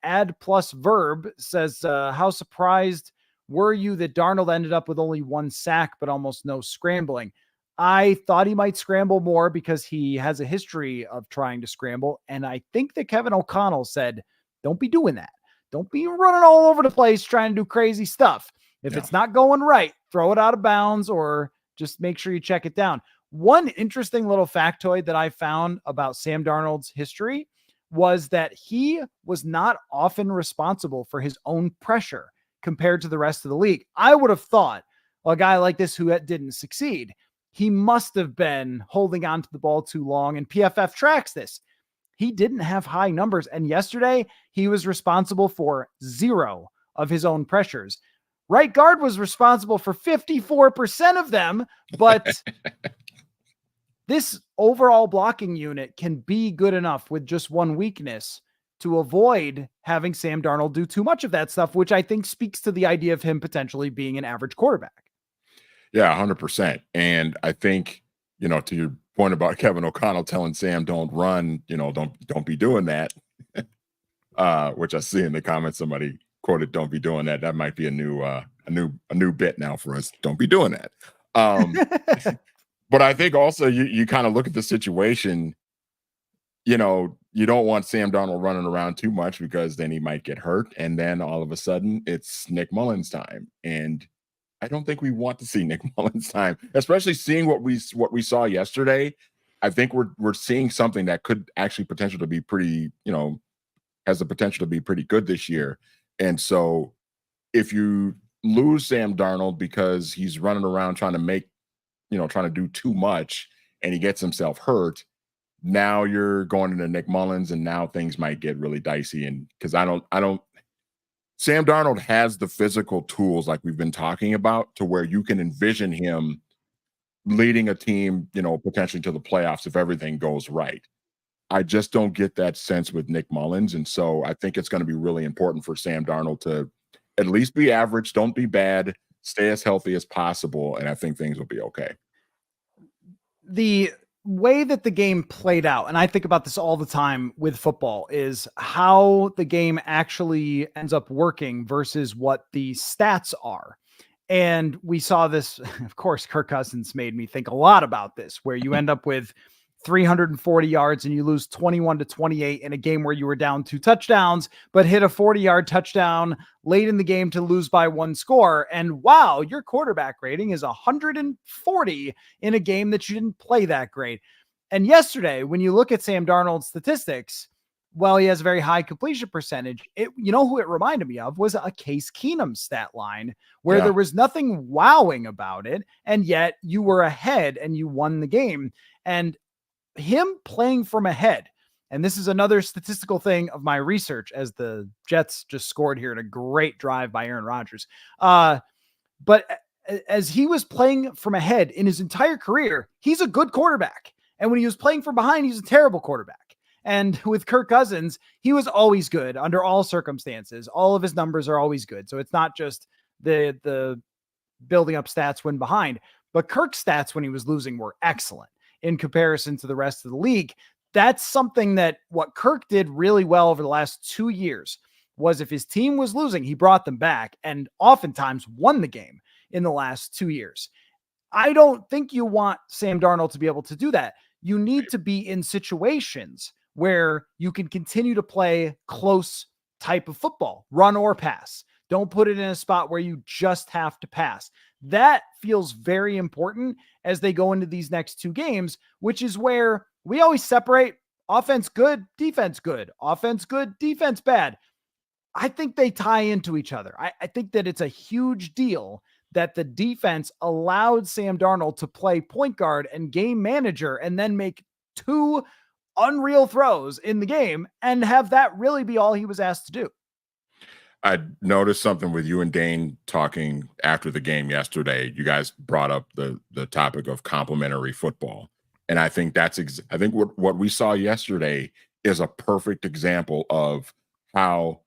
Add plus verb says, how surprised were you that Darnold ended up with only 1 sack, but almost no scrambling? I thought he might scramble more because he has a history of trying to scramble. And I think that Kevin O'Connell said, don't be doing that. Don't be running all over the place trying to do crazy stuff. If it's not going right, throw it out of bounds or just make sure you check it down. One interesting little factoid that I found about Sam Darnold's history was that he was not often responsible for his own pressure compared to the rest of the league. I would have thought a guy like this who didn't succeed, he must have been holding on to the ball too long, and PFF tracks this. He didn't have high numbers, and yesterday he was responsible for 0 of his own pressures. Right guard was responsible for 54% of them, but this overall blocking unit can be good enough with just one weakness to avoid having Sam Darnold do too much of that stuff, which I think speaks to the idea of him potentially being an average quarterback. Yeah, 100%. And I think, to your point about Kevin O'Connell telling Sam, don't run, don't be doing that, which I see in the comments, somebody quoted, don't be doing that. That might be a new bit now for us. Don't be doing that. But I think also you kind of look at the situation, you don't want Sam Darnold running around too much because then he might get hurt. And then all of a sudden it's Nick Mullins time. And I don't think we want to see Nick Mullins time, especially seeing what we saw yesterday. I think we're seeing something that could actually potential to be pretty, has the potential to be pretty good this year. And so if you lose Sam Darnold because he's running around trying to do too much and he gets himself hurt, now you're going into Nick Mullins and now things might get really dicey. And because Sam Darnold has the physical tools like we've been talking about to where you can envision him leading a team, potentially to the playoffs if everything goes right. I just don't get that sense with Nick Mullins. And so I think it's going to be really important for Sam Darnold to at least be average, don't be bad, stay as healthy as possible. And I think things will be okay. The way that the game played out, and I think about this all the time with football, is how the game actually ends up working versus what the stats are. And we saw this, of course, Kirk Cousins made me think a lot about this, where you end up with 340 yards and you lose 21-28 in a game where you were down 2 touchdowns, but hit a 40-yard touchdown late in the game to lose by 1 score. And wow, your quarterback rating is 140 in a game that you didn't play that great. And yesterday, when you look at Sam Darnold's statistics, well, he has a very high completion percentage. You know who it reminded me of was a Case Keenum stat line where there was nothing wowing about it, and yet you were ahead and you won the game. And him playing from ahead, and this is another statistical thing of my research, as the Jets just scored here in a great drive by Aaron Rodgers. But as he was playing from ahead in his entire career, he's a good quarterback. And when he was playing from behind, he's a terrible quarterback. And with Kirk Cousins, he was always good under all circumstances. All of his numbers are always good. So it's not just the building up stats when behind, but Kirk's stats when he was losing were excellent in comparison to the rest of the league. That's something that what Kirk did really well over the last 2 years was if his team was losing, he brought them back and oftentimes won the game in the last 2 years. I don't think you want Sam Darnold to be able to do that. You need to be in situations where you can continue to play close type of football, run or pass. Don't put it in a spot where you just have to pass. That feels very important as they go into these next 2 games, which is where we always separate offense good, defense good, offense good, defense bad. I think they tie into each other. I think that it's a huge deal that the defense allowed Sam Darnold to play point guard and game manager and then make 2 unreal throws in the game and have that really be all he was asked to do. I noticed something with you and Dane talking after the game yesterday. You guys brought up the topic of complementary football. And I think I think what we saw yesterday is a perfect example of how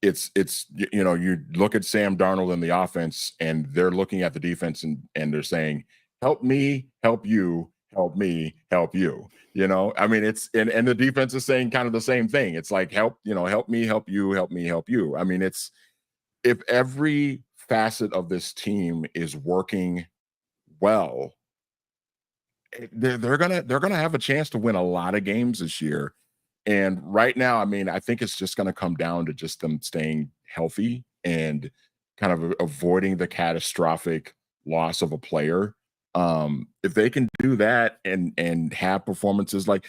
it's you look at Sam Darnold in the offense and they're looking at the defense and they're saying, help me, help you, help me, help you. I mean, it's and the defense is saying kind of the same thing. It's like, help me, help you, help me, help you. I mean, it's if every facet of this team is working well, they're gonna have a chance to win a lot of games this year. And right now, I mean, I think it's just going to come down to just them staying healthy and kind of avoiding the catastrophic loss of a player. If they can do that and have performances like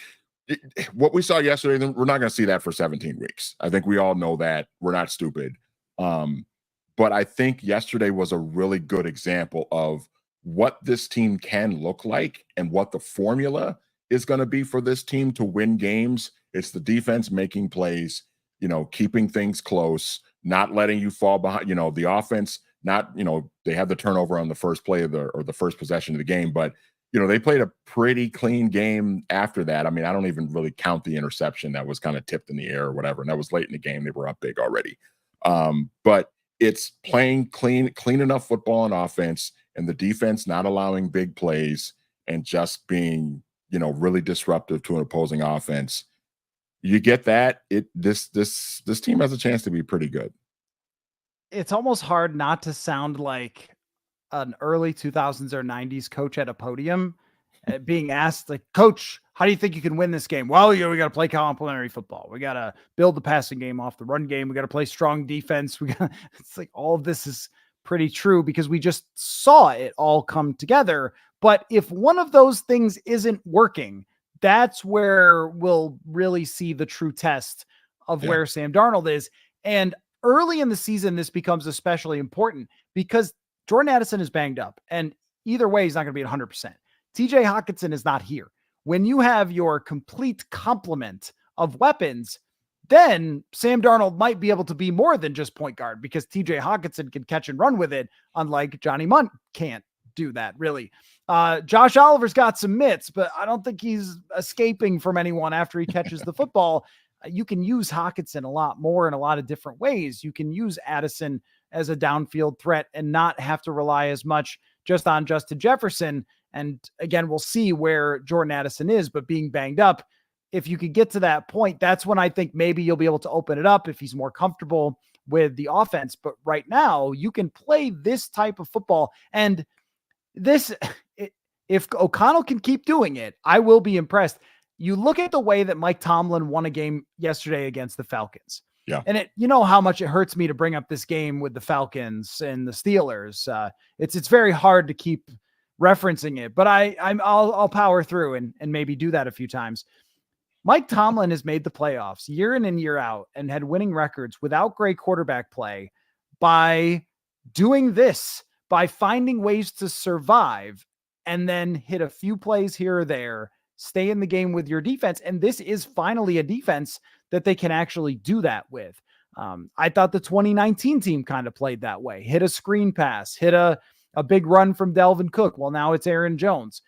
what we saw yesterday, then we're not going to see that for 17 weeks. I think we all know that. We're not stupid. But I think yesterday was a really good example of what this team can look like and what the formula is going to be for this team to win games. It's the defense making plays, keeping things close, not letting you fall behind, the offense, not, they had the turnover on the first play of the first possession of the game, but, they played a pretty clean game after that. I mean, I don't even really count the interception that was kind of tipped in the air or whatever. And that was late in the game. They were up big already. But it's playing clean enough football on offense and the defense not allowing big plays and just being, really disruptive to an opposing offense. You get that, this team has a chance to be pretty good. It's almost hard not to sound like an early 2000s or 90s coach at a podium being asked, like, coach, how do you think you can win this game? Well, we got to play complementary football. We got to build the passing game off the run game. We got to play strong defense. It's like all of this is pretty true because we just saw it all come together. But if one of those things isn't working, that's where we'll really see the true test of where Sam Darnold is. And early in the season, this becomes especially important because Jordan Addison is banged up. And either way, he's not going to be at 100%. TJ Hockenson is not here. When you have your complete complement of weapons, then Sam Darnold might be able to be more than just point guard because TJ Hockenson can catch and run with it, unlike Johnny Munt can't do that, really. Josh Oliver's got some mitts, but I don't think he's escaping from anyone after he catches the football. You can use Hockenson a lot more in a lot of different ways. You can use Addison as a downfield threat and not have to rely as much just on Justin Jefferson. And again, we'll see where Jordan Addison is, but being banged up, if you could get to that point, that's when I think maybe you'll be able to open it up if he's more comfortable with the offense. But right now, you can play this type of football. And this, if O'Connell can keep doing it, I will be impressed. You look at the way that Mike Tomlin won a game yesterday against the Falcons. Yeah. And you know how much it hurts me to bring up this game with the Falcons and the Steelers. It's very hard to keep referencing it, but I'll power through and maybe do that a few times. Mike Tomlin has made the playoffs year in and year out and had winning records without great quarterback play by doing this, by finding ways to survive and then hit a few plays here or there, stay in the game with your defense. And this is finally a defense that they can actually do that with. I thought the 2019 team kind of played that way, hit a screen pass, hit a big run from Delvin Cook. Well, now it's Aaron Jones.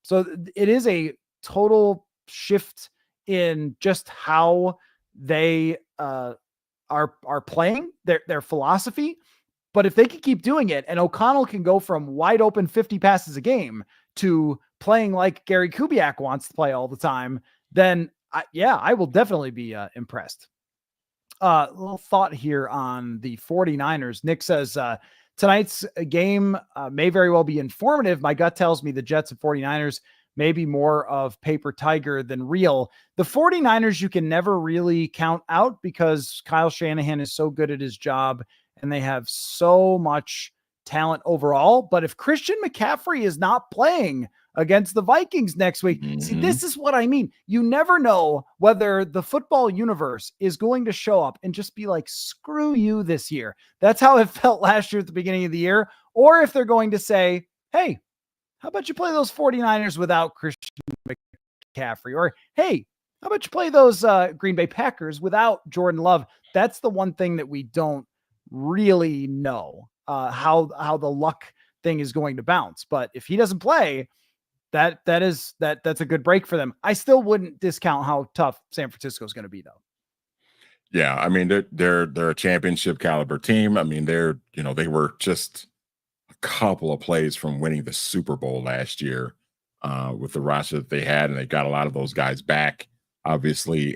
So it is a total shift in just how they are playing their philosophy. But if they can keep doing it and O'Connell can go from wide open 50 passes a game to playing like Gary Kubiak wants to play all the time, then I will definitely be impressed. A little thought here on the 49ers. Nick says, tonight's game may very well be informative. My gut tells me the Jets and 49ers may be more of paper tiger than real. The 49ers, you can never really count out because Kyle Shanahan is so good at his job and they have so much talent overall. But if Christian McCaffrey is not playing against the Vikings next week, see, this is what I mean. You never know whether the football universe is going to show up and just be like, screw you this year. That's how it felt last year at the beginning of the year. Or if they're going to say, hey, how about you play those 49ers without Christian McCaffrey? Or, hey, how about you play those Green Bay Packers without Jordan Love? That's the one thing that we don't really know how the luck thing is going to bounce. But if he doesn't play, that's a good break for them. I still wouldn't discount how tough San Francisco is going to be, though. Yeah, I mean they're a championship caliber team. I mean they were just a couple of plays from winning the Super Bowl last year with the roster that they had, and they got a lot of those guys back, obviously.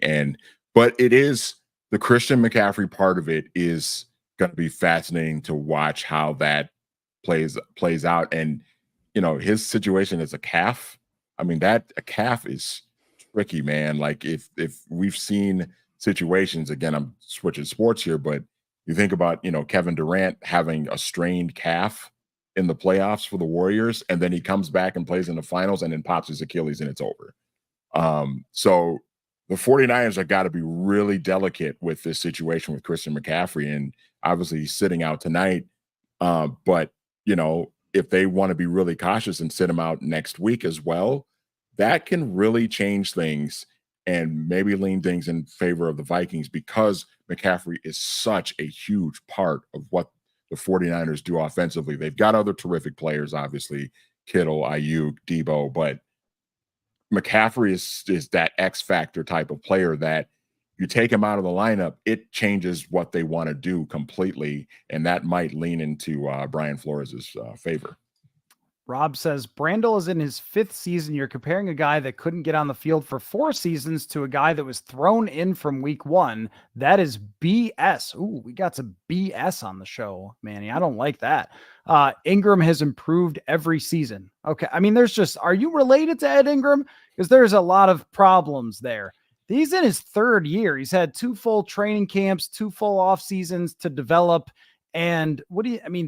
But it is the Christian McCaffrey part of it is going to be fascinating to watch how that plays out. And his situation is a calf. I mean, a calf is tricky, man. Like if we've seen situations, again, I'm switching sports here, but you think about, Kevin Durant having a strained calf in the playoffs for the Warriors, and then he comes back and plays in the finals and then pops his Achilles and it's over. So the 49ers have got to be really delicate with this situation with Christian McCaffrey, and obviously he's sitting out tonight. But if they want to be really cautious and sit him out next week as well, that can really change things and maybe lean things in favor of the Vikings, because McCaffrey is such a huge part of what the 49ers do offensively. They've got other terrific players, obviously, Kittle, Ayuk, Debo, but McCaffrey is that X factor type of player that you take him out of the lineup, it changes what they want to do completely, and that might lean into Brian Flores' favor. Rob says, Brandel is in his 5th season. You're comparing a guy that couldn't get on the field for 4 seasons to a guy that was thrown in from week 1. That is BS. Ooh, we got some BS on the show, Manny. I don't like that. Ingram has improved every season. Okay. I mean, are you related to Ed Ingram? Because there's a lot of problems there. He's in his 3rd year. He's had 2 full training camps, 2 full off seasons to develop. And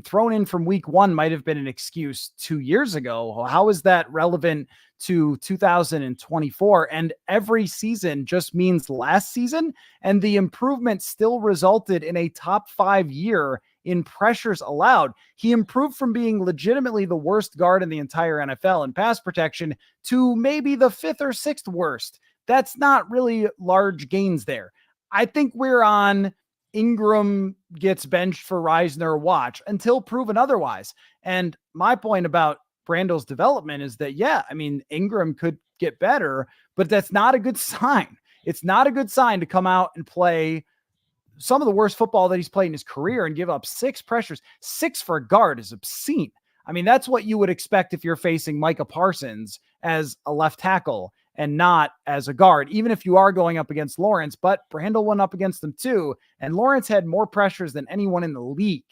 thrown in from week 1 might have been an excuse 2 years ago. How is that relevant to 2024? And every season just means last season. And the improvement still resulted in a top 5 year in pressures allowed. He improved from being legitimately the worst guard in the entire NFL in pass protection to maybe the 5th or 6th worst. That's not really large gains there. I think we're on Ingram gets benched for Reisner watch until proven otherwise. And my point about Brandel's development is that, Ingram could get better, but that's not a good sign. It's not a good sign to come out and play some of the worst football that he's played in his career and give up 6 pressures. 6 for a guard is obscene. I mean, that's what you would expect if you're facing Micah Parsons as a left tackle and not as a guard, even if you are going up against Lawrence. But Brandel went up against them too, and Lawrence had more pressures than anyone in the league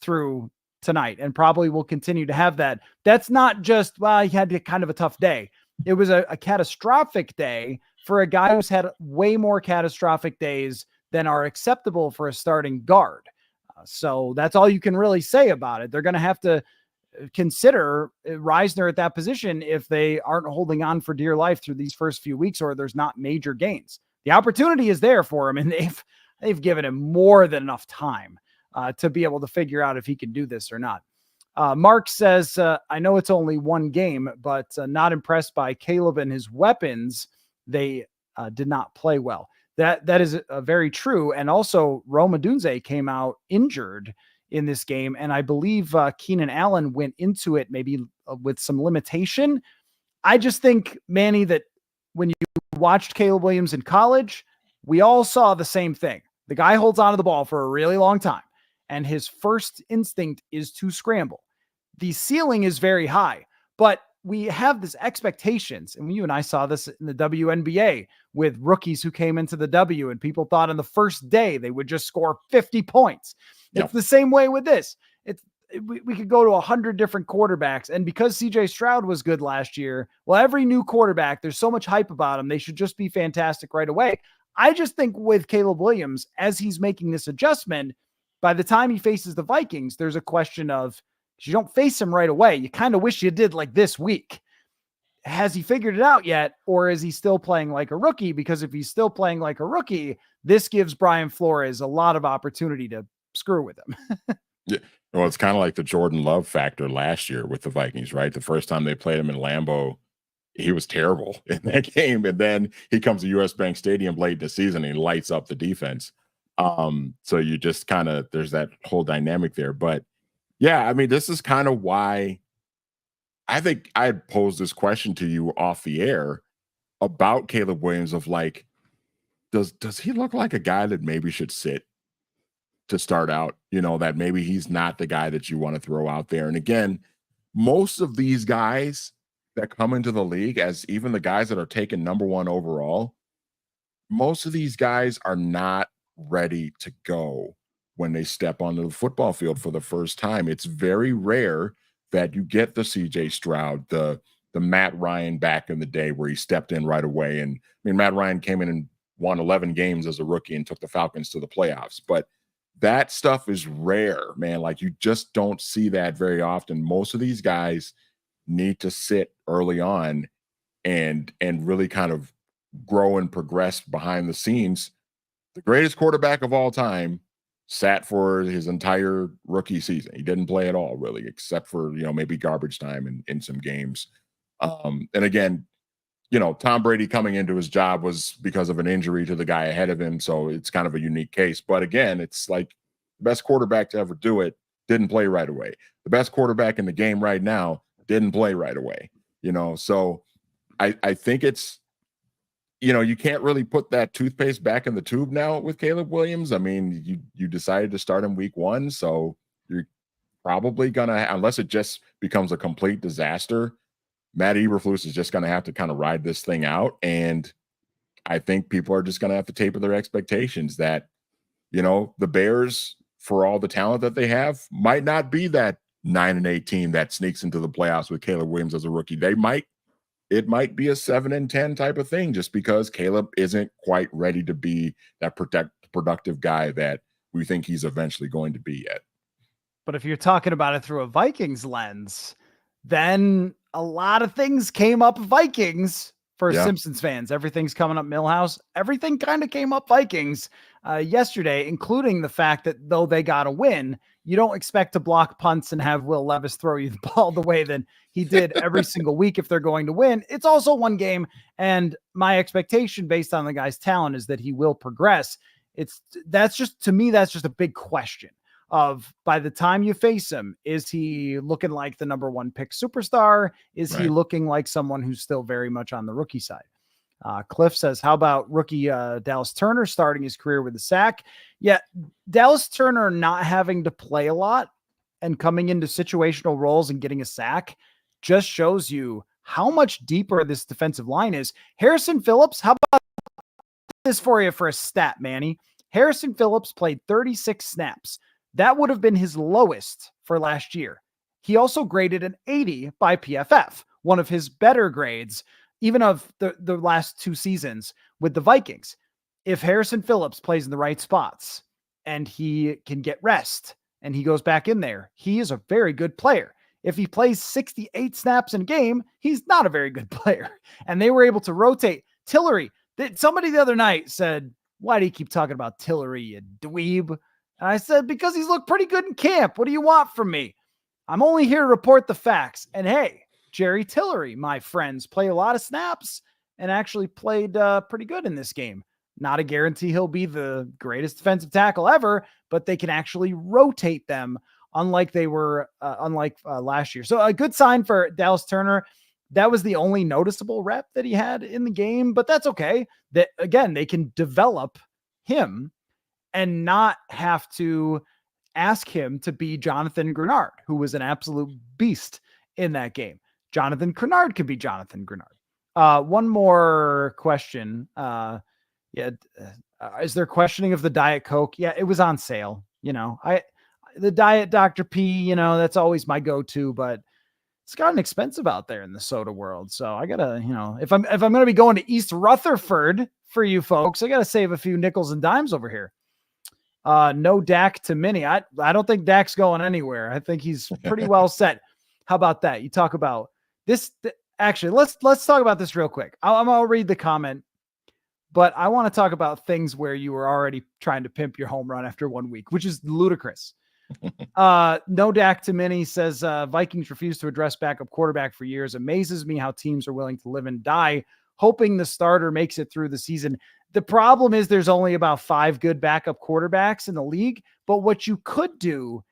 through tonight and probably will continue to have that. That's not just, well, he had kind of a tough day. It was a catastrophic day for a guy who's had way more catastrophic days than are acceptable for a starting guard. So that's all you can really say about it. They're going to have to consider Reisner at that position if they aren't holding on for dear life through these first few weeks, or there's not major gains. The opportunity is there for him, and they've given him more than enough time to be able to figure out if he can do this or not. Mark says, I know it's only one game, but not impressed by Caleb and his weapons. They did not play well. That is very true. And also Rome Odunze came out injured in this game. And I believe Keenan Allen went into it maybe with some limitation. I just think, Manny, that when you watched Caleb Williams in college, we all saw the same thing. The guy holds onto the ball for a really long time, and his first instinct is to scramble. The ceiling is very high, but we have this expectations, and you and I saw this in the WNBA with rookies who came into the W, and people thought on the first day they would just score 50 points. Yep. It's the same way with this. We could go to 100 different quarterbacks, and because CJ Stroud was good last year, well, every new quarterback, there's so much hype about him. They should just be fantastic right away. I just think with Caleb Williams, as he's making this adjustment, by the time he faces the Vikings, there's a question of, you don't face him right away. You kind of wish you did like this week. Has he figured it out yet? Or is he still playing like a rookie? Because if he's still playing like a rookie, this gives Brian Flores a lot of opportunity to screw with him. Yeah. Well, it's kind of like the Jordan Love factor last year with the Vikings, right? The first time they played him in Lambeau, he was terrible in that game. And then he comes to US Bank Stadium late in the season and he lights up the defense. So you just kind of, there's that whole dynamic there. But yeah, I mean, this is kind of why I think I had posed this question to you off the air about Caleb Williams of like, does he look like a guy that maybe should sit to start out? You know, that maybe he's not the guy that you want to throw out there. And again, most of these guys that come into the league, as even the guys that are taken number one overall, most of these guys are not ready to go when they step onto the football field for the first time. It's very rare that you get the CJ Stroud, the Matt Ryan back in the day where he stepped in right away. And I mean, Matt Ryan came in and won 11 games as a rookie and took the Falcons to the playoffs. But that stuff is rare, man. Like, you just don't see that very often. Most of these guys need to sit early on and really kind of grow and progress behind the scenes. The greatest quarterback of all time sat for his entire rookie season. He didn't play at all, really, except for, you know, maybe garbage time in some games. And again, you know, Tom Brady coming into his job was because of an injury to the guy ahead of him. So it's kind of a unique case. But again, it's like the best quarterback to ever do it didn't play right away. The best quarterback in the game right now didn't play right away, you know? So I think it's, you know, you can't really put that toothpaste back in the tube now with Caleb Williams. I mean, you decided to start him week one, so you're probably gonna, unless it just becomes a complete disaster, Matt Eberflus is just gonna have to kind of ride this thing out. And I think people are just gonna have to taper their expectations that, you know, the Bears, for all the talent that they have, might not be that 9-8 team that sneaks into the playoffs with Caleb Williams as a rookie. It might be a 7-10 type of thing, just because Caleb isn't quite ready to be that productive guy that we think he's eventually going to be yet. But if you're talking about it through a Vikings lens, then a lot of things came up Vikings for Simpsons fans. Everything's coming up Millhouse. Everything kind of came up Vikings yesterday, including the fact that though they got a win, you don't expect to block punts and have Will Levis throw you the ball the way that he did every single week if they're going to win. It's also one game, and my expectation based on the guy's talent is that he will progress. That's just a big question of, by the time you face him, is he looking like the number one pick superstar? Is he looking like someone who's still very much on the rookie side? Cliff says, how about rookie Dallas Turner starting his career with a sack? Yeah, Dallas Turner not having to play a lot and coming into situational roles and getting a sack just shows you how much deeper this defensive line is. Harrison Phillips, how about this for you for a stat, Manny? Harrison Phillips played 36 snaps. That would have been his lowest for last year. He also graded an 80 by PFF, one of his better grades, even of the last 2 seasons with the Vikings. If Harrison Phillips plays in the right spots and he can get rest and he goes back in there, he is a very good player. If he plays 68 snaps in a game, he's not a very good player. And they were able to rotate. Tillery, somebody the other night said, why do you keep talking about Tillery, you dweeb? And I said, because he's looked pretty good in camp. What do you want from me? I'm only here to report the facts. And hey, Jerry Tillery, my friends, played a lot of snaps and actually played pretty good in this game. Not a guarantee he'll be the greatest defensive tackle ever, but they can actually rotate them unlike they were last year. So a good sign for Dallas Turner. That was the only noticeable rep that he had in the game, but that's okay. That again, they can develop him and not have to ask him to be Jonathan Grenard, who was an absolute beast in that game. Jonathan Grenard could be Jonathan Grenard. One more question. Is there questioning of the Diet Coke? Yeah, it was on sale. The Diet Dr. P, that's always my go-to, but it's gotten expensive out there in the soda world. So I gotta, if I'm going to be going to East Rutherford for you folks, I got to save a few nickels and dimes over here. No Dak to Mini. I don't think Dak's going anywhere. I think he's pretty well set. How about that? You talk about this. Actually, let's talk about this real quick. I'll read the comment, but I want to talk about things where you were already trying to pimp your home run after 1 week, which is ludicrous. No Dak to Mini says Vikings refuse to address backup quarterback for years. Amazes me how teams are willing to live and die hoping the starter makes it through the season. The problem is there's only about 5 good backup quarterbacks in the league. But what you could do,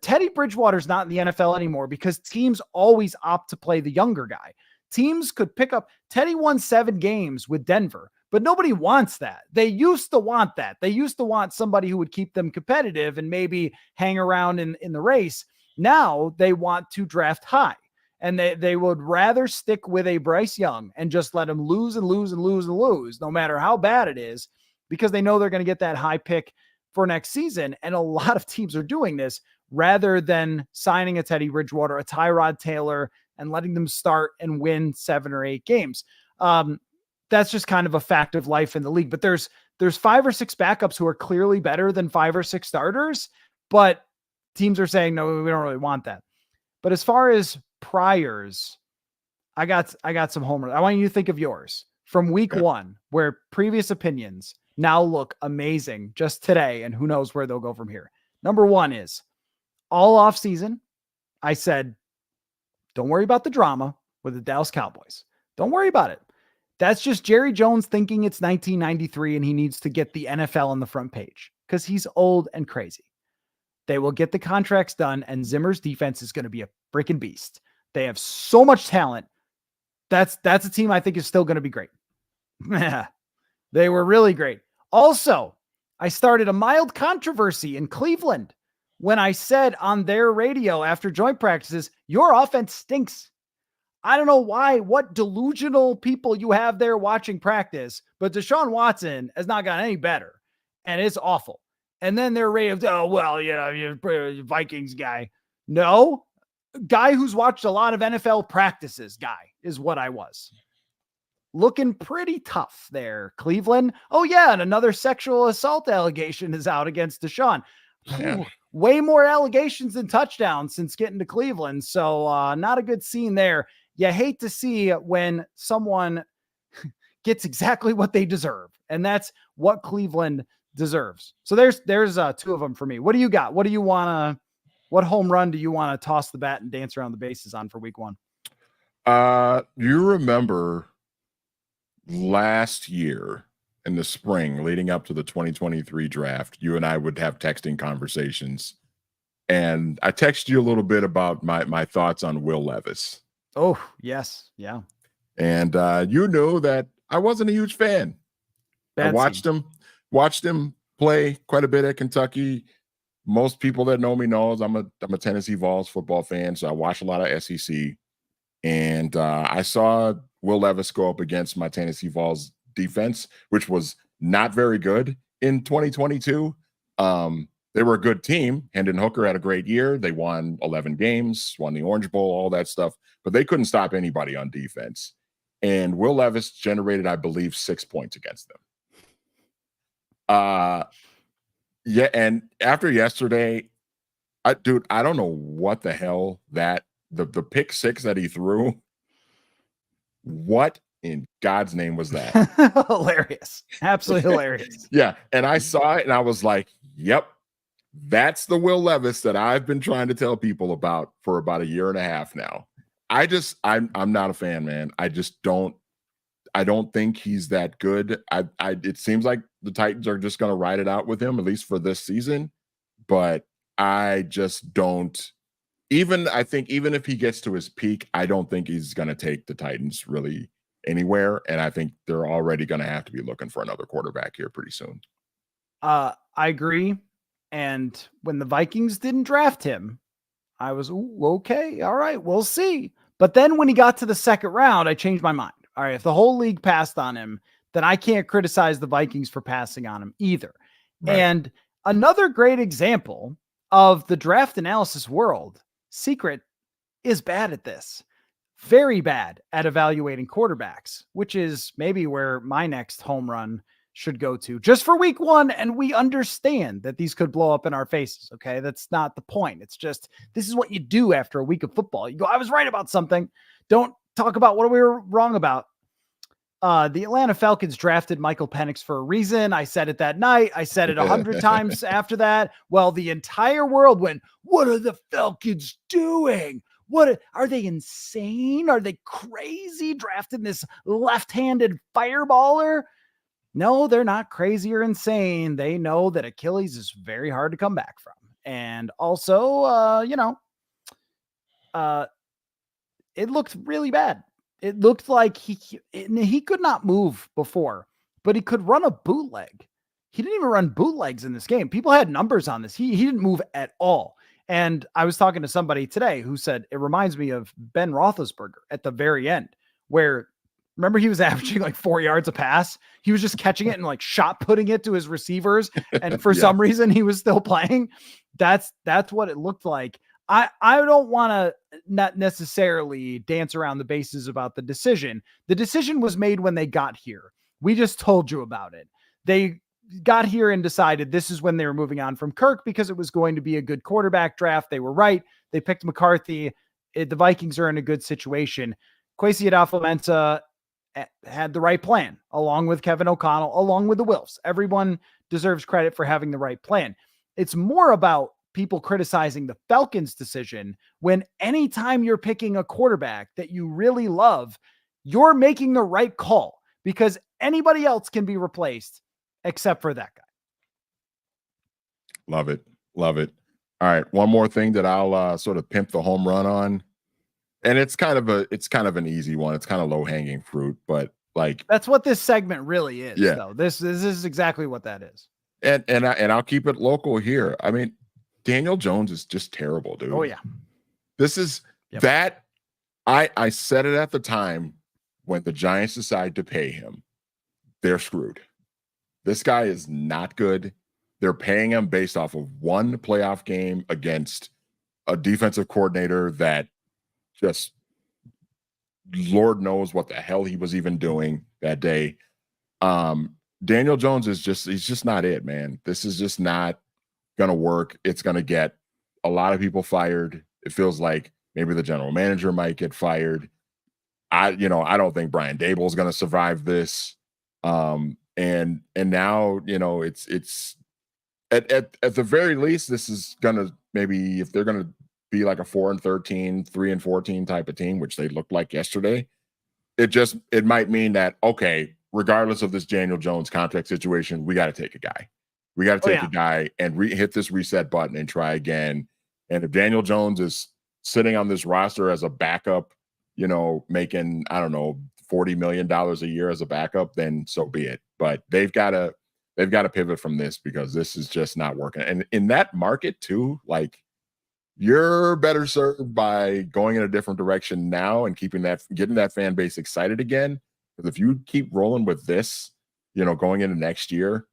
Teddy Bridgewater's not in the NFL anymore because teams always opt to play the younger guy. Teams could pick up. Teddy won 7 games with Denver, but nobody wants that. They used to want that. They used to want somebody who would keep them competitive and maybe hang around in the race. Now they want to draft high. And they would rather stick with a Bryce Young and just let him lose and lose and lose and lose, no matter how bad it is, because they know they're going to get that high pick for next season. And a lot of teams are doing this rather than signing a Teddy Bridgewater, a Tyrod Taylor, and letting them start and win 7 or 8 games. That's just kind of a fact of life in the league. But there's 5 or 6 backups who are clearly better than 5 or 6 starters, but teams are saying, no, we don't really want that. But as far as priors, I got some home runs. I want you to think of yours from week 1, where previous opinions now look amazing just today, and who knows where they'll go from here. Number 1 is all off season. I said, don't worry about the drama with the Dallas Cowboys. Don't worry about it. That's just Jerry Jones thinking it's 1993 and he needs to get the NFL on the front page because he's old and crazy. They will get the contracts done, and Zimmer's defense is going to be a freaking beast. They have so much talent. That's a team I think is still going to be great. They were really great. Also, I started a mild controversy in Cleveland when I said on their radio after joint practices, your offense stinks. I don't know why, what delusional people you have there watching practice, but Deshaun Watson has not gotten any better, and it's awful. And then they're ready to, you're Vikings guy. No, guy who's watched a lot of NFL practices guy is what I was. Looking pretty tough there, Cleveland. Oh, yeah, and another sexual assault allegation is out against Deshaun. Yeah. Way more allegations than touchdowns since getting to Cleveland. So not a good scene there. You hate to see when someone gets exactly what they deserve. And that's what Cleveland deserves. So there's 2 of them for me. What do you got? What home run do you want to toss the bat and dance around the bases on for week 1? You remember last year in the spring leading up to the 2023 draft, you and I would have texting conversations, and I texted you a little bit about my thoughts on Will Levis. Oh, yes. Yeah. And you know that I wasn't a huge fan. I watched him play quite a bit at Kentucky, most people that know me knows I'm a Tennessee Vols football fan, so I watch a lot of SEC. And I saw Will Levis go up against my Tennessee Vols defense, which was not very good in 2022. They were a good team. Hendon Hooker had a great year. They won 11 games, won the Orange Bowl, all that stuff, but they couldn't stop anybody on defense. And Will Levis generated, I believe, 6 points against them. Yeah, and after yesterday, I don't know what the hell that the pick six that he threw. What in God's name was that? Hilarious. Absolutely hilarious. Yeah, and I saw it and I was like, "Yep, that's the Will Levis that I've been trying to tell people about for about a year and a half now." I'm not a fan, man. I don't think he's that good. It seems like the Titans are just going to ride it out with him, at least for this season. But I just don't. I think even if he gets to his peak, I don't think he's going to take the Titans really anywhere. And I think they're already going to have to be looking for another quarterback here pretty soon. I agree. And when the Vikings didn't draft him, I was, okay, all right, we'll see. But then when he got to the second round, I changed my mind. All right, if the whole league passed on him, then I can't criticize the Vikings for passing on him either. Right. And another great example of the draft analysis world, Secret is bad at this. Very bad at evaluating quarterbacks, which is maybe where my next home run should go to just for week one. And we understand that these could blow up in our faces. Okay. That's not the point. It's just, this is what you do after a week of football. You go, I was right about something. Don't talk about what we were wrong about. The Atlanta Falcons drafted Michael Penix for a reason. I said it that night. I said it 100 times after that. Well, the entire world went, what are the Falcons doing? What are they insane? Are they crazy drafting this left-handed fireballer? No, they're not crazy or insane. They know that Achilles is very hard to come back from. And also, it looked really bad. It looked like he could not move before, but he could run a bootleg. He didn't even run bootlegs in this game. People had numbers on this. He didn't move at all. And I was talking to somebody today who said, it reminds me of Ben Roethlisberger at the very end, where remember he was averaging like 4 yards a pass. He was just catching it and like shot putting it to his receivers. And for some reason he was still playing. That's what it looked like. I don't want to not necessarily dance around the bases about the decision. The decision was made when they got here. We just told you about it. They got here and decided this is when they were moving on from Kirk because it was going to be a good quarterback draft. They were right. They picked McCarthy. The Vikings are in a good situation. Kwesi Adofo-Mensah had the right plan, along with Kevin O'Connell, along with the Wilfs. Everyone deserves credit for having the right plan. It's more about people criticizing the Falcons' decision when anytime you're picking a quarterback that you really love, you're making the right call because anybody else can be replaced except for that guy. Love it. Love it. All right. One more thing that I'll sort of pimp the home run on. And it's kind of an easy one. It's kind of low hanging fruit, but like, that's what this segment really is. Yeah. Though. This is exactly what that is. And I'll keep it local here. I mean, Daniel Jones is just terrible, dude. Oh yeah. This is that I said it at the time when the Giants decide to pay him. They're screwed. This guy is not good. They're paying him based off of one playoff game against a defensive coordinator that just Lord knows what the hell he was even doing that day. Daniel Jones he's just not it, man. This is just not going to work. It's going to get a lot of people fired. It feels like maybe the general manager might get fired. I don't think Brian Dable is going to survive this. And now, it's at the very least, this is going to maybe, if they're going to be like a 4-13, 3-14 type of team, which they looked like yesterday, it might mean that, okay, regardless of this Daniel Jones contract situation, we got to take a guy. We got to take a guy and hit this reset button and try again. And if Daniel Jones is sitting on this roster as a backup, making, I don't know, $40 million a year as a backup, then so be it. But they've got to they've got to pivot from this because this is just not working. And in that market too, like you're better served by going in a different direction now and getting that fan base excited again. Because if you keep rolling with this, going into next year,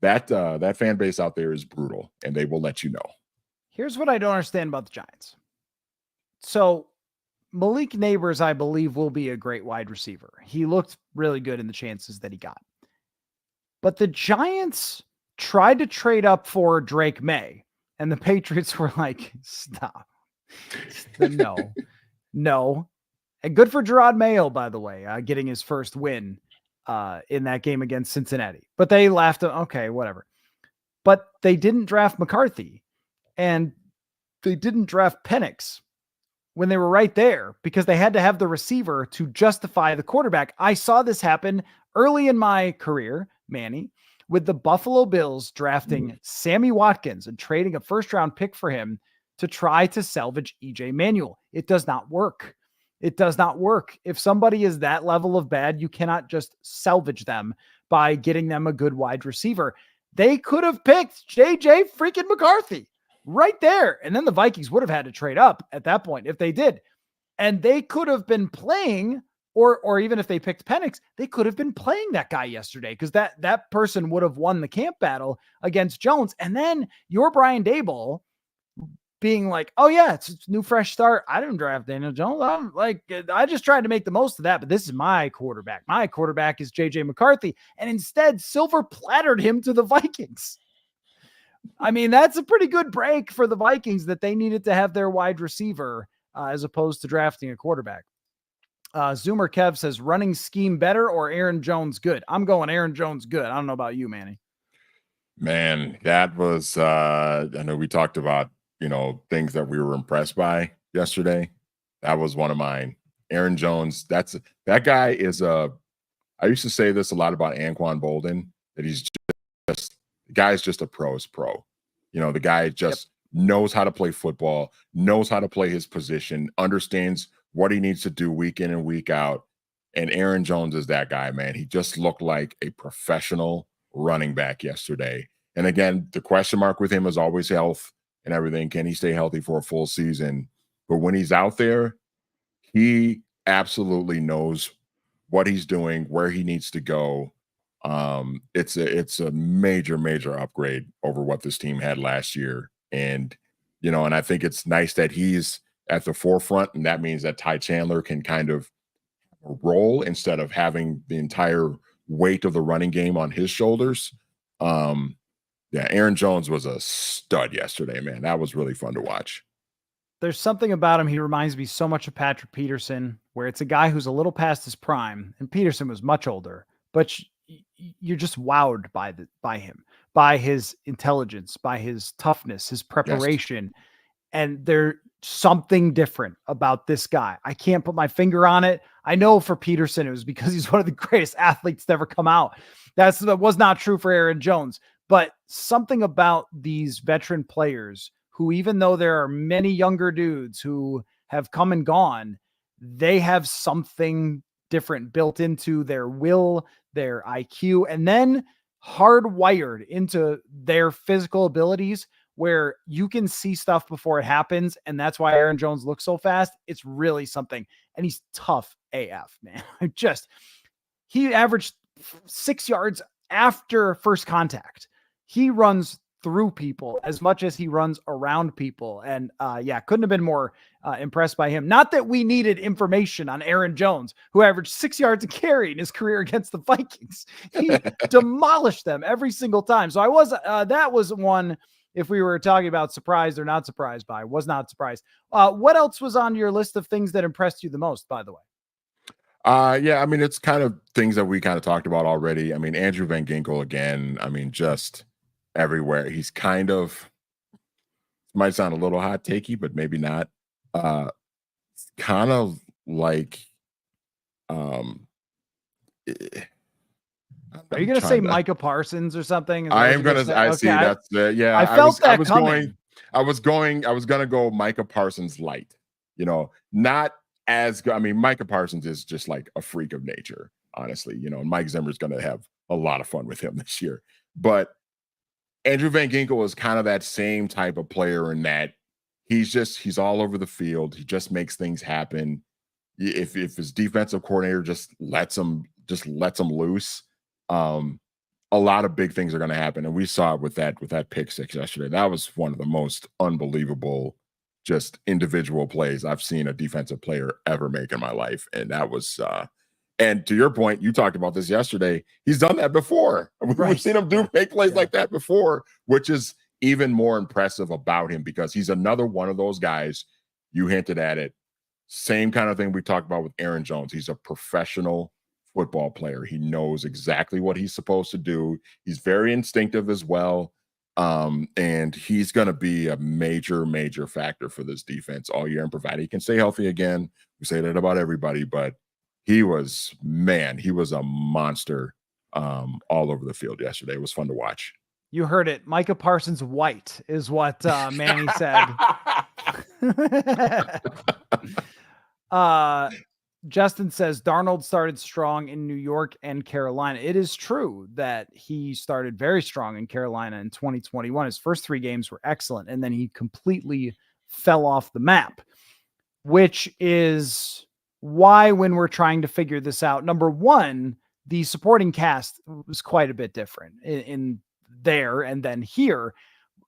that fan base out there is brutal, and they will let you know. Here's what I don't understand about the Giants. So Malik Neighbors, I believe, will be a great wide receiver. He looked really good in the chances that he got. But the Giants tried to trade up for Drake May, and the Patriots were like, stop. No. And good for Gerard Mayo, by the way, getting his first win in that game against Cincinnati. But they laughed. Okay, whatever. But they didn't draft McCarthy, and they didn't draft Penix when they were right there because they had to have the receiver to justify the quarterback. I saw this happen early in my career, Manny, with the Buffalo Bills drafting Sammy Watkins and trading a first-round pick for him to try to salvage EJ Manuel. It does not work. It does not work. If somebody is that level of bad, you cannot just salvage them by getting them a good wide receiver. They could have picked JJ freaking McCarthy right there. And then the Vikings would have had to trade up at that point if they did. And they could have been playing, or even if they picked Penix, they could have been playing that guy yesterday because that person would have won the camp battle against Jones. And then your Brian Daboll being like, oh yeah, it's a new fresh start. I didn't draft Daniel Jones. I just tried to make the most of that, but this is my quarterback. My quarterback is JJ McCarthy. And instead Silver plattered him to the Vikings. I mean, that's a pretty good break for the Vikings that they needed to have their wide receiver as opposed to drafting a quarterback. Zoomer Kev says running scheme better or Aaron Jones good? I'm going Aaron Jones good. I don't know about you, Manny. Man, that was, I know we talked about, things that we were impressed by yesterday. That was one of mine. Aaron Jones, that guy is I used to say this a lot about Anquan Bolden, that he's the guy's just a pro's pro. The guy just knows how to play football, knows how to play his position, understands what he needs to do week in and week out. And Aaron Jones is that guy, man. He just looked like a professional running back yesterday. And again, the question mark with him is always health and everything. Can he stay healthy for a full season? But when he's out there, he absolutely knows what he's doing, where he needs to go. It's a major upgrade over what this team had last year. And, and I think it's nice that he's at the forefront, and that means that Ty Chandler can kind of roll instead of having the entire weight of the running game on his shoulders. Yeah, Aaron Jones was a stud yesterday, man. That was really fun to watch. There's something about him. He reminds me so much of Patrick Peterson, where it's a guy who's a little past his prime, and Peterson was much older, but you're just wowed by him, by his intelligence, by his toughness, his preparation. Yes. And there's something different about this guy. I can't put my finger on it. I know for Peterson, it was because he's one of the greatest athletes to ever come out. That was not true for Aaron Jones, but something about these veteran players who, even though there are many younger dudes who have come and gone, they have something different built into their will, their IQ, and then hardwired into their physical abilities where you can see stuff before it happens. And that's why Aaron Jones looks so fast. It's really something. And he's tough AF, man. He averaged 6 yards after first contact. He runs through people as much as he runs around people. And couldn't have been more impressed by him. Not that we needed information on Aaron Jones, who averaged 6 yards a carry in his career against the Vikings. He demolished them every single time. So that was one, if we were talking about surprised or not surprised by, was not surprised. What else was on your list of things that impressed you the most, by the way? I mean, it's kind of things that we kind of talked about already. I mean, Andrew Van Ginkel again, I mean, just everywhere. He's kind of, might sound a little hot takey, but maybe not. Kind of like, are you going to say Micah Parsons or something? I am going to, I see that's the, yeah. I felt that coming. I was going to go Micah Parsons light, not as good. I mean, Micah Parsons is just like a freak of nature, honestly, and Mike Zimmer's going to have a lot of fun with him this year. But Andrew Van Ginkel is kind of that same type of player in that he's all over the field. He just makes things happen. If his defensive coordinator just lets him loose, a lot of big things are going to happen. And we saw it with that pick six yesterday. That was one of the most unbelievable just individual plays I've seen a defensive player ever make in my life. And that was and to your point, you talked about this yesterday. He's done that before. We've seen him make plays like that before, which is even more impressive about him because he's another one of those guys. You hinted at it. Same kind of thing we talked about with Aaron Jones. He's a professional football player. He knows exactly what he's supposed to do. He's very instinctive as well. And he's going to be a major, major factor for this defense all year, and provided he can stay healthy again. We say that about everybody, but he was a monster all over the field yesterday. It was fun to watch. You heard it. Micah Parsons White is what Manny said. Justin says Darnold started strong in New York and Carolina. It is true that he started very strong in Carolina in 2021. His first 3 games were excellent, and then he completely fell off the map, which is why when we're trying to figure this out, number one, the supporting cast was quite a bit different in there and then here,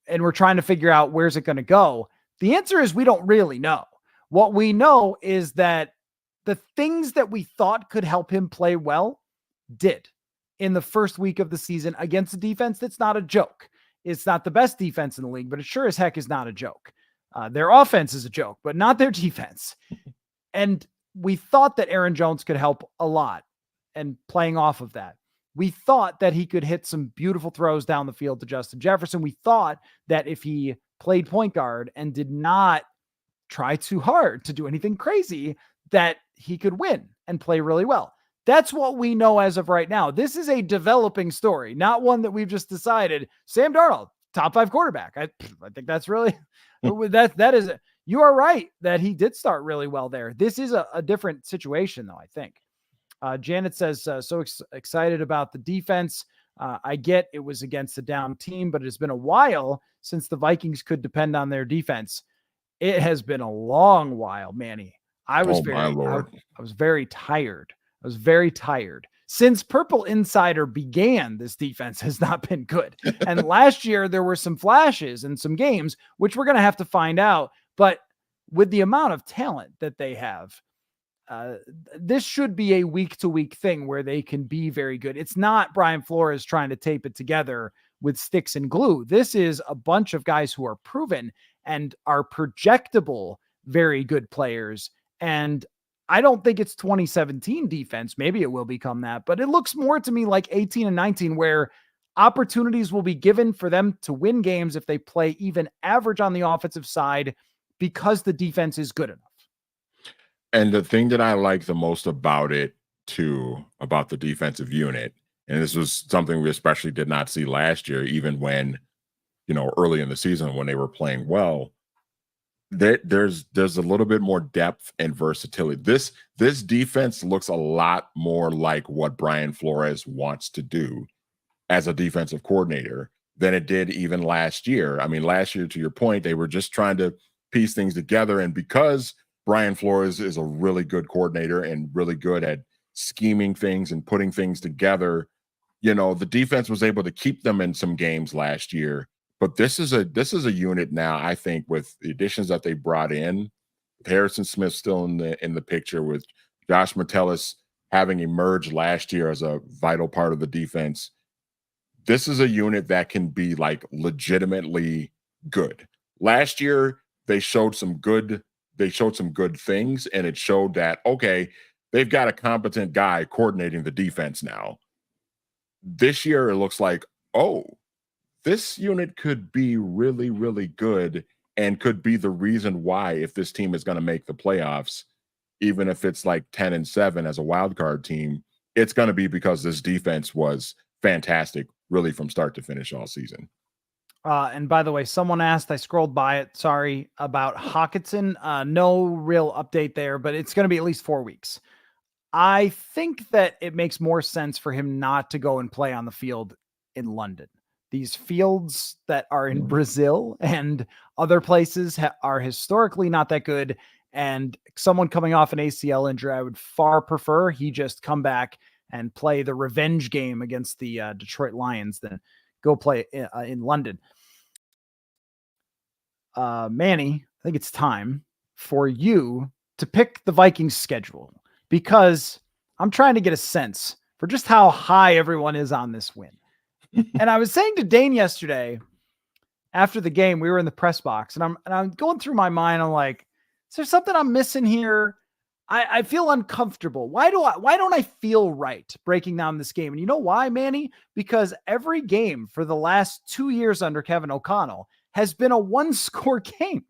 and we're trying to figure out where's it going to go. The answer is we don't really know. What we know is that the things that we thought could help him play well did in the first week of the season against a defense that's not a joke. It's not the best defense in the league, but it sure as heck is not a joke. Their offense is a joke, but not their defense. And we thought that Aaron Jones could help a lot, and playing off of that, we thought that he could hit some beautiful throws down the field to Justin Jefferson. We thought that if he played point guard and did not try too hard to do anything crazy, that he could win and play really well. That's what we know as of right now. This is a developing story, not one that we've just decided Sam Darnold, top 5 quarterback. I think that's really, that is, you are right that he did start really well there. This is a different situation though, I think. Janet says, so excited about the defense. I get it was against a down team, but it's been a while since the Vikings could depend on their defense. It has been a long while, Manny. I was very tired. I was very tired. Since Purple Insider began, this defense has not been good. And last year, there were some flashes in some games, which we're going to have to find out. But with the amount of talent that they have, this should be a week-to-week thing where they can be very good. It's not Brian Flores trying to tape it together with sticks and glue. This is a bunch of guys who are proven and are projectable, very good players. And I don't think it's 2017 defense. Maybe it will become that, but it looks more to me like 18 and 19, where opportunities will be given for them to win games if they play even average on the offensive side because the defense is good enough. And the thing that I like the most about it, too, about the defensive unit, and this was something we especially did not see last year, even when, early in the season when they were playing well, there's a little bit more depth and versatility. This defense looks a lot more like what Brian Flores wants to do as a defensive coordinator than it did even last year. I mean, last year, to your point, they were just trying to piece things together. And because Brian Flores is a really good coordinator and really good at scheming things and putting things together, the defense was able to keep them in some games last year. But this is a unit now, I think, with the additions that they brought in, with Harrison Smith still in the picture, with Josh Metellus having emerged last year as a vital part of the defense. This is a unit that can be like legitimately good. Last year, they showed some good things, and it showed that, okay, they've got a competent guy coordinating the defense now. This year, it looks like, oh, this unit could be really, really good and could be the reason why, if this team is going to make the playoffs, even if it's like 10-7 as a wild card team, it's going to be because this defense was fantastic, really from start to finish all season. And by the way, someone asked, I scrolled by it, sorry, about Hockenson. No real update there, but it's going to be at least 4 weeks. I think that it makes more sense for him not to go and play on the field in London. These fields that are in Brazil and other places are historically not that good. And someone coming off an ACL injury, I would far prefer he just come back and play the revenge game against the Detroit Lions than go play in London. Manny, I think it's time for you to pick the Vikings schedule, because I'm trying to get a sense for just how high everyone is on this win. And I was saying to Dane yesterday after the game, we were in the press box, and I'm going through my mind. I'm like, is there something I'm missing here? I feel uncomfortable. Why don't I feel right breaking down this game? And you know why, Manny? Because every game for the last 2 years under Kevin O'Connell has been a 1-score game.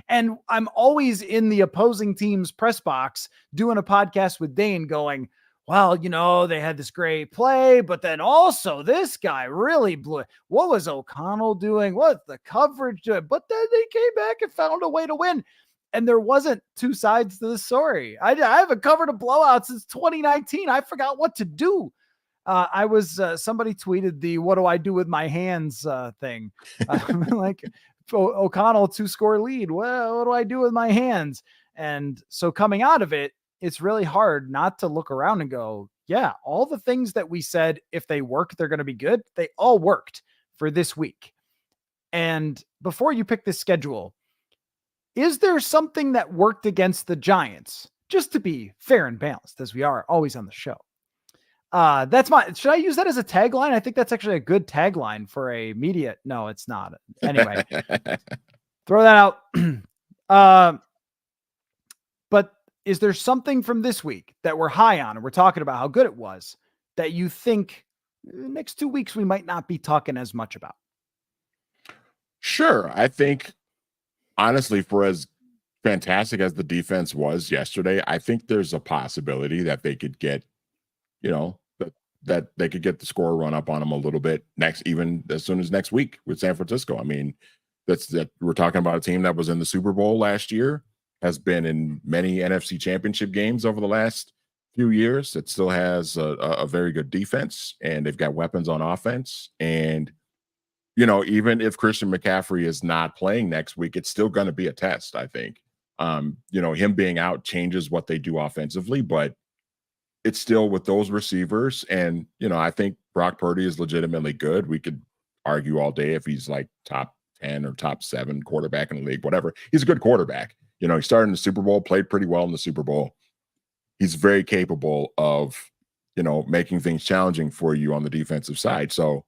And I'm always in the opposing team's press box doing a podcast with Dane going, well, they had this great play, but then also this guy really blew it. What was O'Connell doing? What the coverage doing? But then they came back and found a way to win. And there wasn't two sides to the story. I haven't covered a blowout since 2019. I forgot what to do. Somebody tweeted the "what do I do with my hands" thing. Like O'Connell 2-score lead. Well, what do I do with my hands? And so coming out of it, it's really hard not to look around and go, yeah, all the things that we said, if they work, they're going to be good. They all worked for this week. And before you pick this schedule, is there something that worked against the Giants? Just to be fair and balanced, as we are always on the show. Should I use that as a tagline? I think that's actually a good tagline for a media. No, it's not. Anyway, throw that out. But is there something from this week that we're high on and we're talking about how good it was that you think next 2 weeks we might not be talking as much about? Sure. I think, honestly, for as fantastic as the defense was yesterday, I think there's a possibility that they could get, that they could get the score run up on them a little bit even as soon as next week with San Francisco. I mean, that we're talking about a team that was in the Super Bowl last year, has been in many NFC championship games over the last few years. It still has a very good defense, and they've got weapons on offense. And, even if Christian McCaffrey is not playing next week, it's still going to be a test, I think. Him being out changes what they do offensively, but it's still with those receivers. And, I think Brock Purdy is legitimately good. We could argue all day if he's like top 10 or top 7 quarterback in the league, whatever. He's a good quarterback. He started in the Super Bowl, played pretty well in the Super Bowl. He's very capable of, making things challenging for you on the defensive side. So,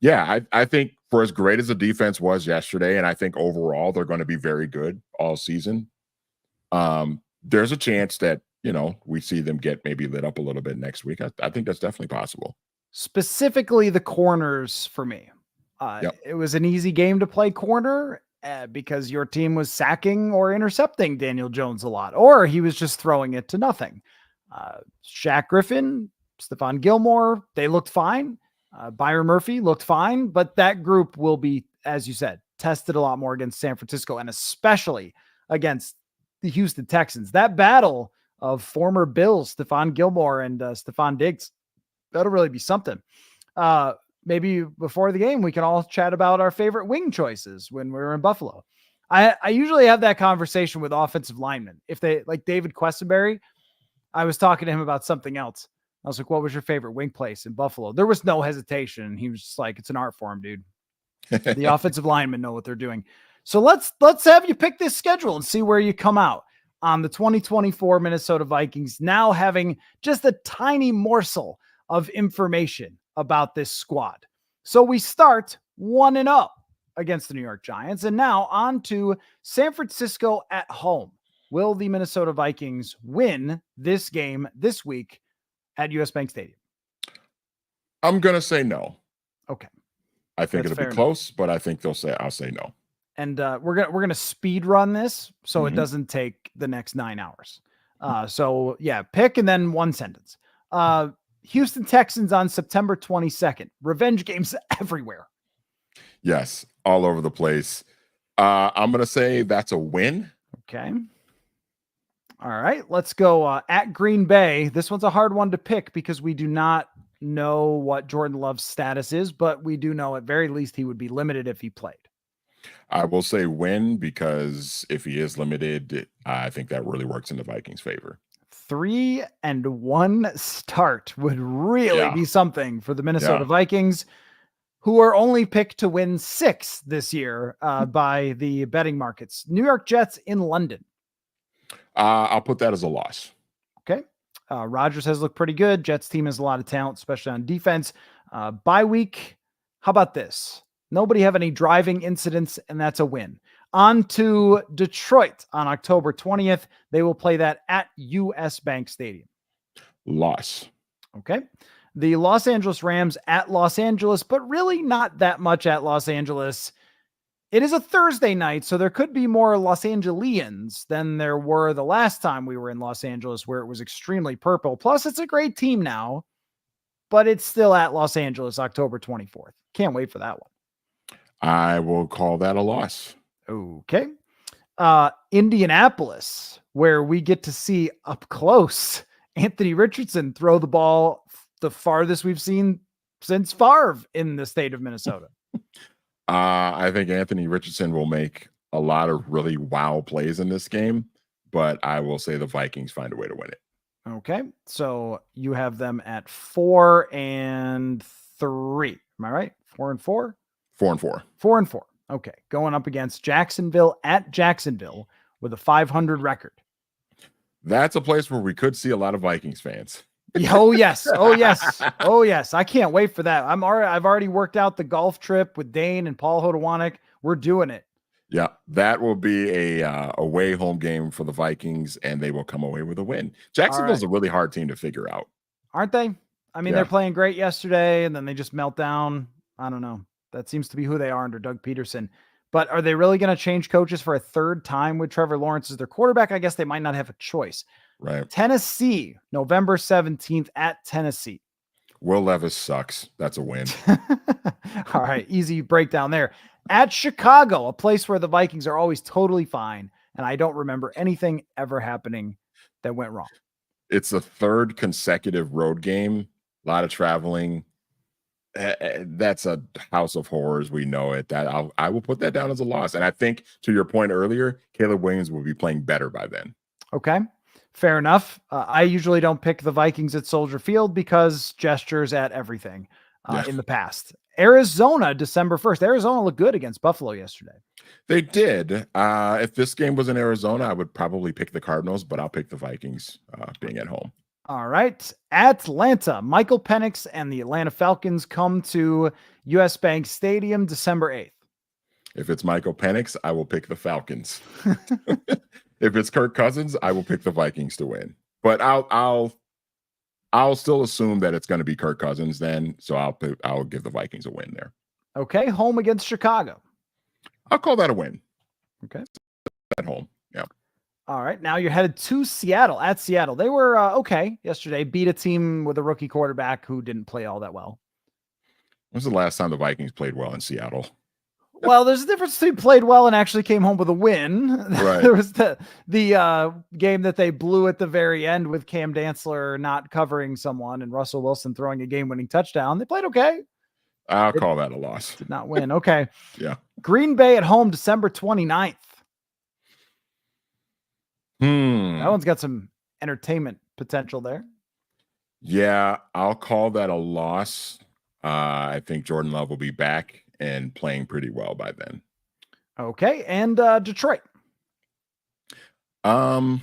yeah, I think for as great as the defense was yesterday, and I think overall they're going to be very good all season, there's a chance that, we see them get maybe lit up a little bit next week. I think that's definitely possible. Specifically the corners for me. Yep. It was an easy game to play corner because your team was sacking or intercepting Daniel Jones a lot, or he was just throwing it to nothing. Shaq Griffin, Stephon Gilmore, they looked fine. Byron Murphy looked fine, but that group will be, as you said, tested a lot more against San Francisco, and especially against the Houston Texans. That battle of former Bills, Stephon Gilmore and Stephon Diggs, that'll really be something. Maybe before the game, we can all chat about our favorite wing choices when we were in Buffalo. I usually have that conversation with offensive linemen. If they like David Questenberry, I was talking to him about something else. I was like, what was your favorite wing place in Buffalo? There was no hesitation. He was just like, it's an art form, dude. The offensive linemen know what they're doing. So let's have you pick this schedule and see where you come out on the 2024 Minnesota Vikings, now having just a tiny morsel of information about this squad. So we start 1-0 against the New York Giants, and now on to San Francisco at home. Will the Minnesota Vikings win this game this week at US Bank Stadium? I'm going to say no. Okay. I think it'll be close, but I think I'll say no. And we're gonna speed run this so it doesn't take the next 9 hours. So yeah, pick and then one sentence. Houston Texans on September 22nd. Revenge games everywhere. Yes, all over the place. I'm gonna say that's a win. Okay. All right, let's go at Green Bay. This one's a hard one to pick because we do not know what Jordan Love's status is, but we do know at very least he would be limited if he played. I will say win because if he is limited, I think that really works in the Vikings' favor. 3-1 start would really be something for the Minnesota Vikings, who are only picked to win 6 this year by the betting markets. New York Jets in London. I'll put that as a loss. Okay. Rodgers has looked pretty good. Jets team has a lot of talent, especially on defense. Bye week. How about this? Nobody have any driving incidents, and that's a win. On to Detroit on October 20th. They will play that at US Bank Stadium. Loss. Okay. The Los Angeles Rams at Los Angeles, but really not that much at Los Angeles. It is a Thursday night, so there could be more Los Angelians than there were the last time we were in Los Angeles, where it was extremely purple. Plus, it's a great team now, but it's still at Los Angeles, October 24th. Can't wait for that one. I will call that a loss. Okay. Indianapolis, where we get to see up close Anthony Richardson throw the ball the farthest we've seen since Favre in the state of Minnesota. I think Anthony Richardson will make a lot of really wow plays in this game, but I will say the Vikings find a way to win it. Okay. So you have them at 4-3. Am I right? 4-4? 4-4. 4-4. Okay. Going up against Jacksonville at Jacksonville with a 500 record. That's a place where we could see a lot of Vikings fans. Oh yes. Oh yes. Oh yes. I can't wait for that. I've already worked out the golf trip with Dane and Paul Hodowanik. We're doing it. Yeah, that will be a away home game for the Vikings, and they will come away with a win. Jacksonville's a really hard team to figure out, aren't they? I mean, they're playing great yesterday, and then they just melt down. I don't know. That seems to be who they are under Doug Peterson. But are they really going to change coaches for a third time with Trevor Lawrence as their quarterback? I guess they might not have a choice. Right. Tennessee, November 17th at Tennessee. Will Levis sucks. That's a win. All right. Easy breakdown there. At Chicago, a place where the Vikings are always totally fine. And I don't remember anything ever happening that went wrong. It's the third consecutive road game. A lot of traveling. That's a house of horrors. We know it. That I will put that down as a loss. And I think to your point earlier, Caleb Williams will be playing better by then. Okay. Fair enough. I usually don't pick the Vikings at Soldier Field because gestures at everything in the past. Arizona, December 1st. Arizona looked good against Buffalo yesterday. They did. If this game was in Arizona, I would probably pick the Cardinals, but I'll pick the Vikings being at home. All right. Atlanta, Michael Penix and the Atlanta Falcons come to US Bank Stadium December 8th. If it's Michael Penix, I will pick the Falcons. If it's Kirk Cousins, I will pick the Vikings to win. But I'll still assume that it's going to be Kirk Cousins then. So I'll give the Vikings a win there. Okay, home against Chicago. I'll call that a win. Okay. At home. Yeah. All right. Now you're headed to Seattle. At Seattle. They were okay yesterday. Beat a team with a rookie quarterback who didn't play all that well. When was the last time the Vikings played well in Seattle? Well, there's a difference between played well and actually came home with a win. Right. There was the game that they blew at the very end with Cam Dantzler not covering someone and Russell Wilson throwing a game-winning touchdown. They played okay. I'll call that a loss. Did not win. Okay. Yeah. Green Bay at home, December 29th. That one's got some entertainment potential there. Yeah, I'll call that a loss. I think Jordan Love will be back and playing pretty well by then. Okay. And Detroit. I'm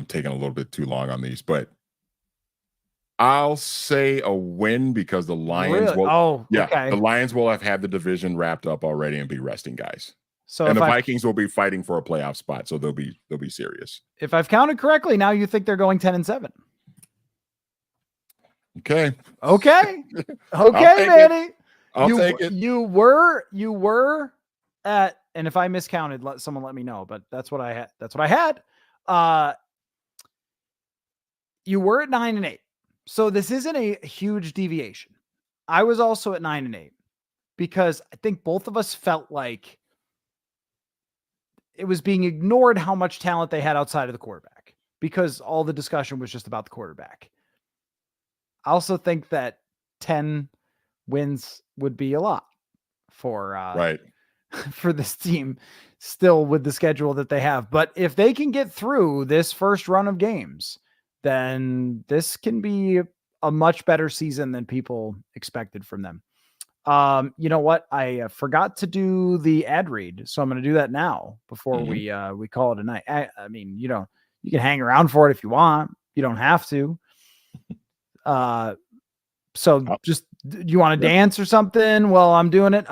taking a little bit too long on these, but I'll say a win because the Lions will. Okay. The Lions will have had the division wrapped up already and be resting guys. So and the Vikings will be fighting for a playoff spot, so they'll be serious. If I've counted correctly, now you think they're going 10-7. Okay. Okay, Manny. I'll take it. You were at, and if I miscounted, someone let me know. But that's what I had. That's what I had. You were at 9-8, so this isn't a huge deviation. I was also at 9-8 because I think both of us felt like it was being ignored how much talent they had outside of the quarterback because all the discussion was just about the quarterback. I also think that 10 wins would be a lot for Right. for this team still with the schedule that they have. But if they can get through this first run of games, then this can be a much better season than people expected from them. You know what? I forgot to do the ad read, so I'm going to do that now before we call it a night. I mean, you can hang around for it if you want. You don't have to. So just, do you want to dance or something while I'm doing it?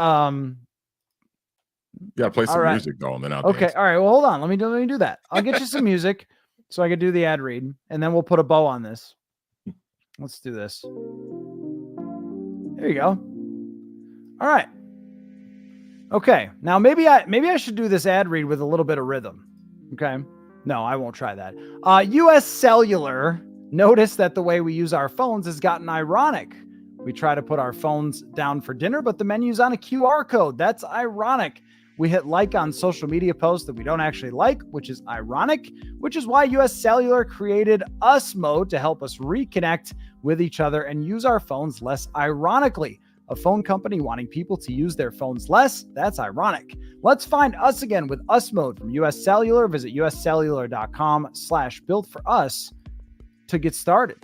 Yeah, play some music though, and then I'll okay. dance. All right. Well, hold on. Let me do that. I'll get you some music so I can do the ad read, and then we'll put a bow on this. Let's do this. There you go. All right. Okay. Now maybe I should do this ad read with a little bit of rhythm. Okay. No, I won't try that. US Cellular noticed that the way we use our phones has gotten ironic. We try to put our phones down for dinner, but the menu's on a QR code. That's ironic. We hit like on social media posts that we don't actually like, which is ironic, which is why US Cellular created Us Mode to help us reconnect with each other and use our phones less ironically. A phone company wanting people to use their phones less? That's ironic. Let's find us again with Us Mode from US Cellular. Visit uscellular.com/built-for-us to get started.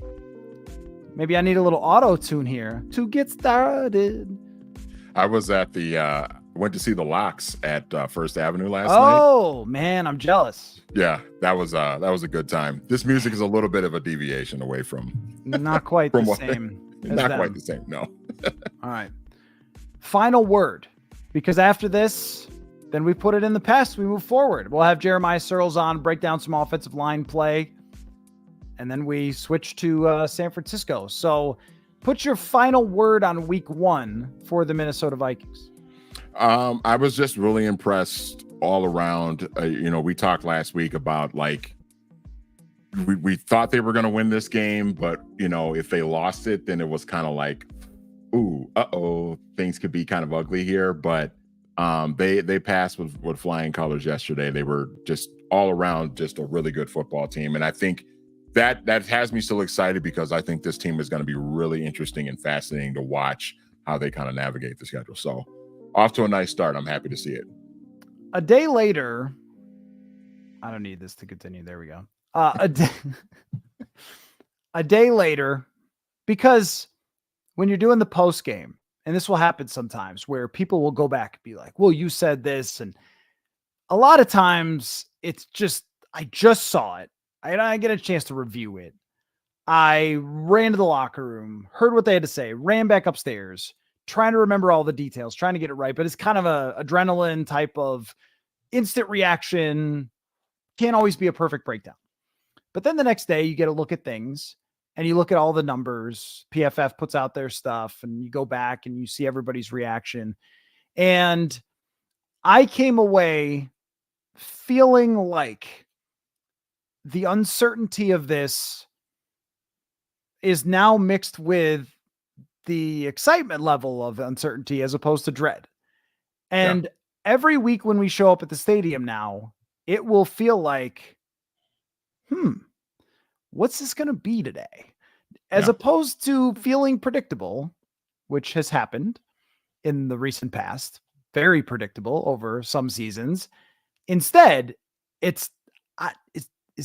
Maybe I need a little auto-tune here to get started. I was at went to see the Locks at First Avenue last night. Oh man, I'm jealous. Yeah, that was a good time. This music is a little bit of a deviation away from not quite the same. Not quite the same. No. All right. Final word, because after this, then we put it in the past. We move forward. We'll have Jeremiah Searles on, break down some offensive line play, and then we switch to San Francisco. So put your final word on week 1 for the Minnesota Vikings. I was just really impressed all around. We talked last week about we thought they were going to win this game, but if they lost it, then it was kind of like, ooh, things could be kind of ugly here. But they passed with flying colors yesterday. They were just all around just a really good football team, and I think that has me still excited because I think this team is going to be really interesting and fascinating to watch how they kind of navigate the schedule. So off to a nice start. I'm happy to see it. A day later, I don't need this to continue. There we go. A day later, because when you're doing the post game, and this will happen sometimes where people will go back and be like, well, you said this. And a lot of times it's just, I just saw it. I get a chance to review it. I ran to the locker room, heard what they had to say, ran back upstairs, trying to remember all the details, trying to get it right. But it's kind of a adrenaline type of instant reaction. Can't always be a perfect breakdown. But then the next day you get a look at things and you look at all the numbers. PFF puts out their stuff and you go back and you see everybody's reaction. And I came away feeling like the uncertainty of this is now mixed with the excitement level of uncertainty as opposed to dread. And every week when we show up at the stadium now, it will feel like, what's this going to be today? As opposed to feeling predictable, which has happened in the recent past, very predictable over some seasons. Instead, is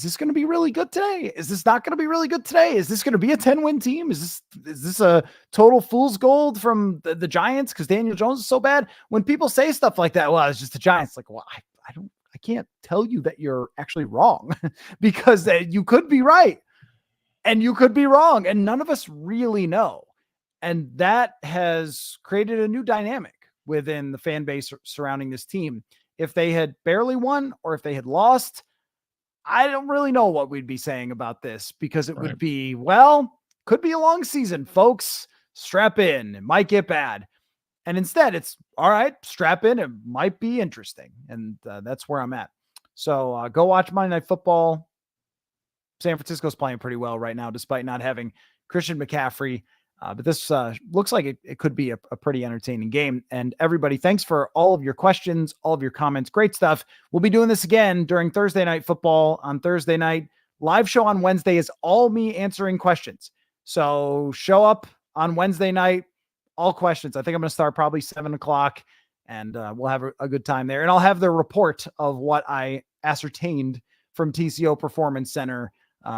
this going to be really good today? Is this not going to be really good today? Is this going to be a 10-win team? Is this a total fool's gold from the Giants because Daniel Jones is so bad? When people say stuff like that, well, it's just the Giants. Like, well, I can't tell you that you're actually wrong because you could be right and you could be wrong. And none of us really know. And that has created a new dynamic within the fan base surrounding this team. If they had barely won or if they had lost, I don't really know what we'd be saying about this because it would be, well, could be a long season, folks. Strap in. It might get bad. And instead it's all right, strap in. It might be interesting. And that's where I'm at. So go watch Monday Night Football. San Francisco's playing pretty well right now, despite not having Christian McCaffrey. But this looks like it could be a pretty entertaining game. And everybody, thanks for all of your questions, all of your comments. Great stuff. We'll be doing this again during Thursday Night Football on Thursday night. Live show on Wednesday is all me answering questions. So show up on Wednesday night, all questions. I think I'm going to start probably 7 o'clock, and we'll have a good time there. And I'll have the report of what I ascertained from TCO Performance Center.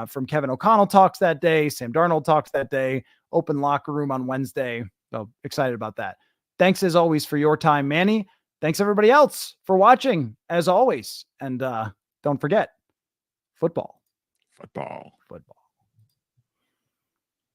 From Kevin O'Connell talks that day, Sam Darnold talks that day, open locker room on Wednesday. So excited about that. Thanks as always for your time, Manny. Thanks everybody else for watching as always. And don't forget, football. Football.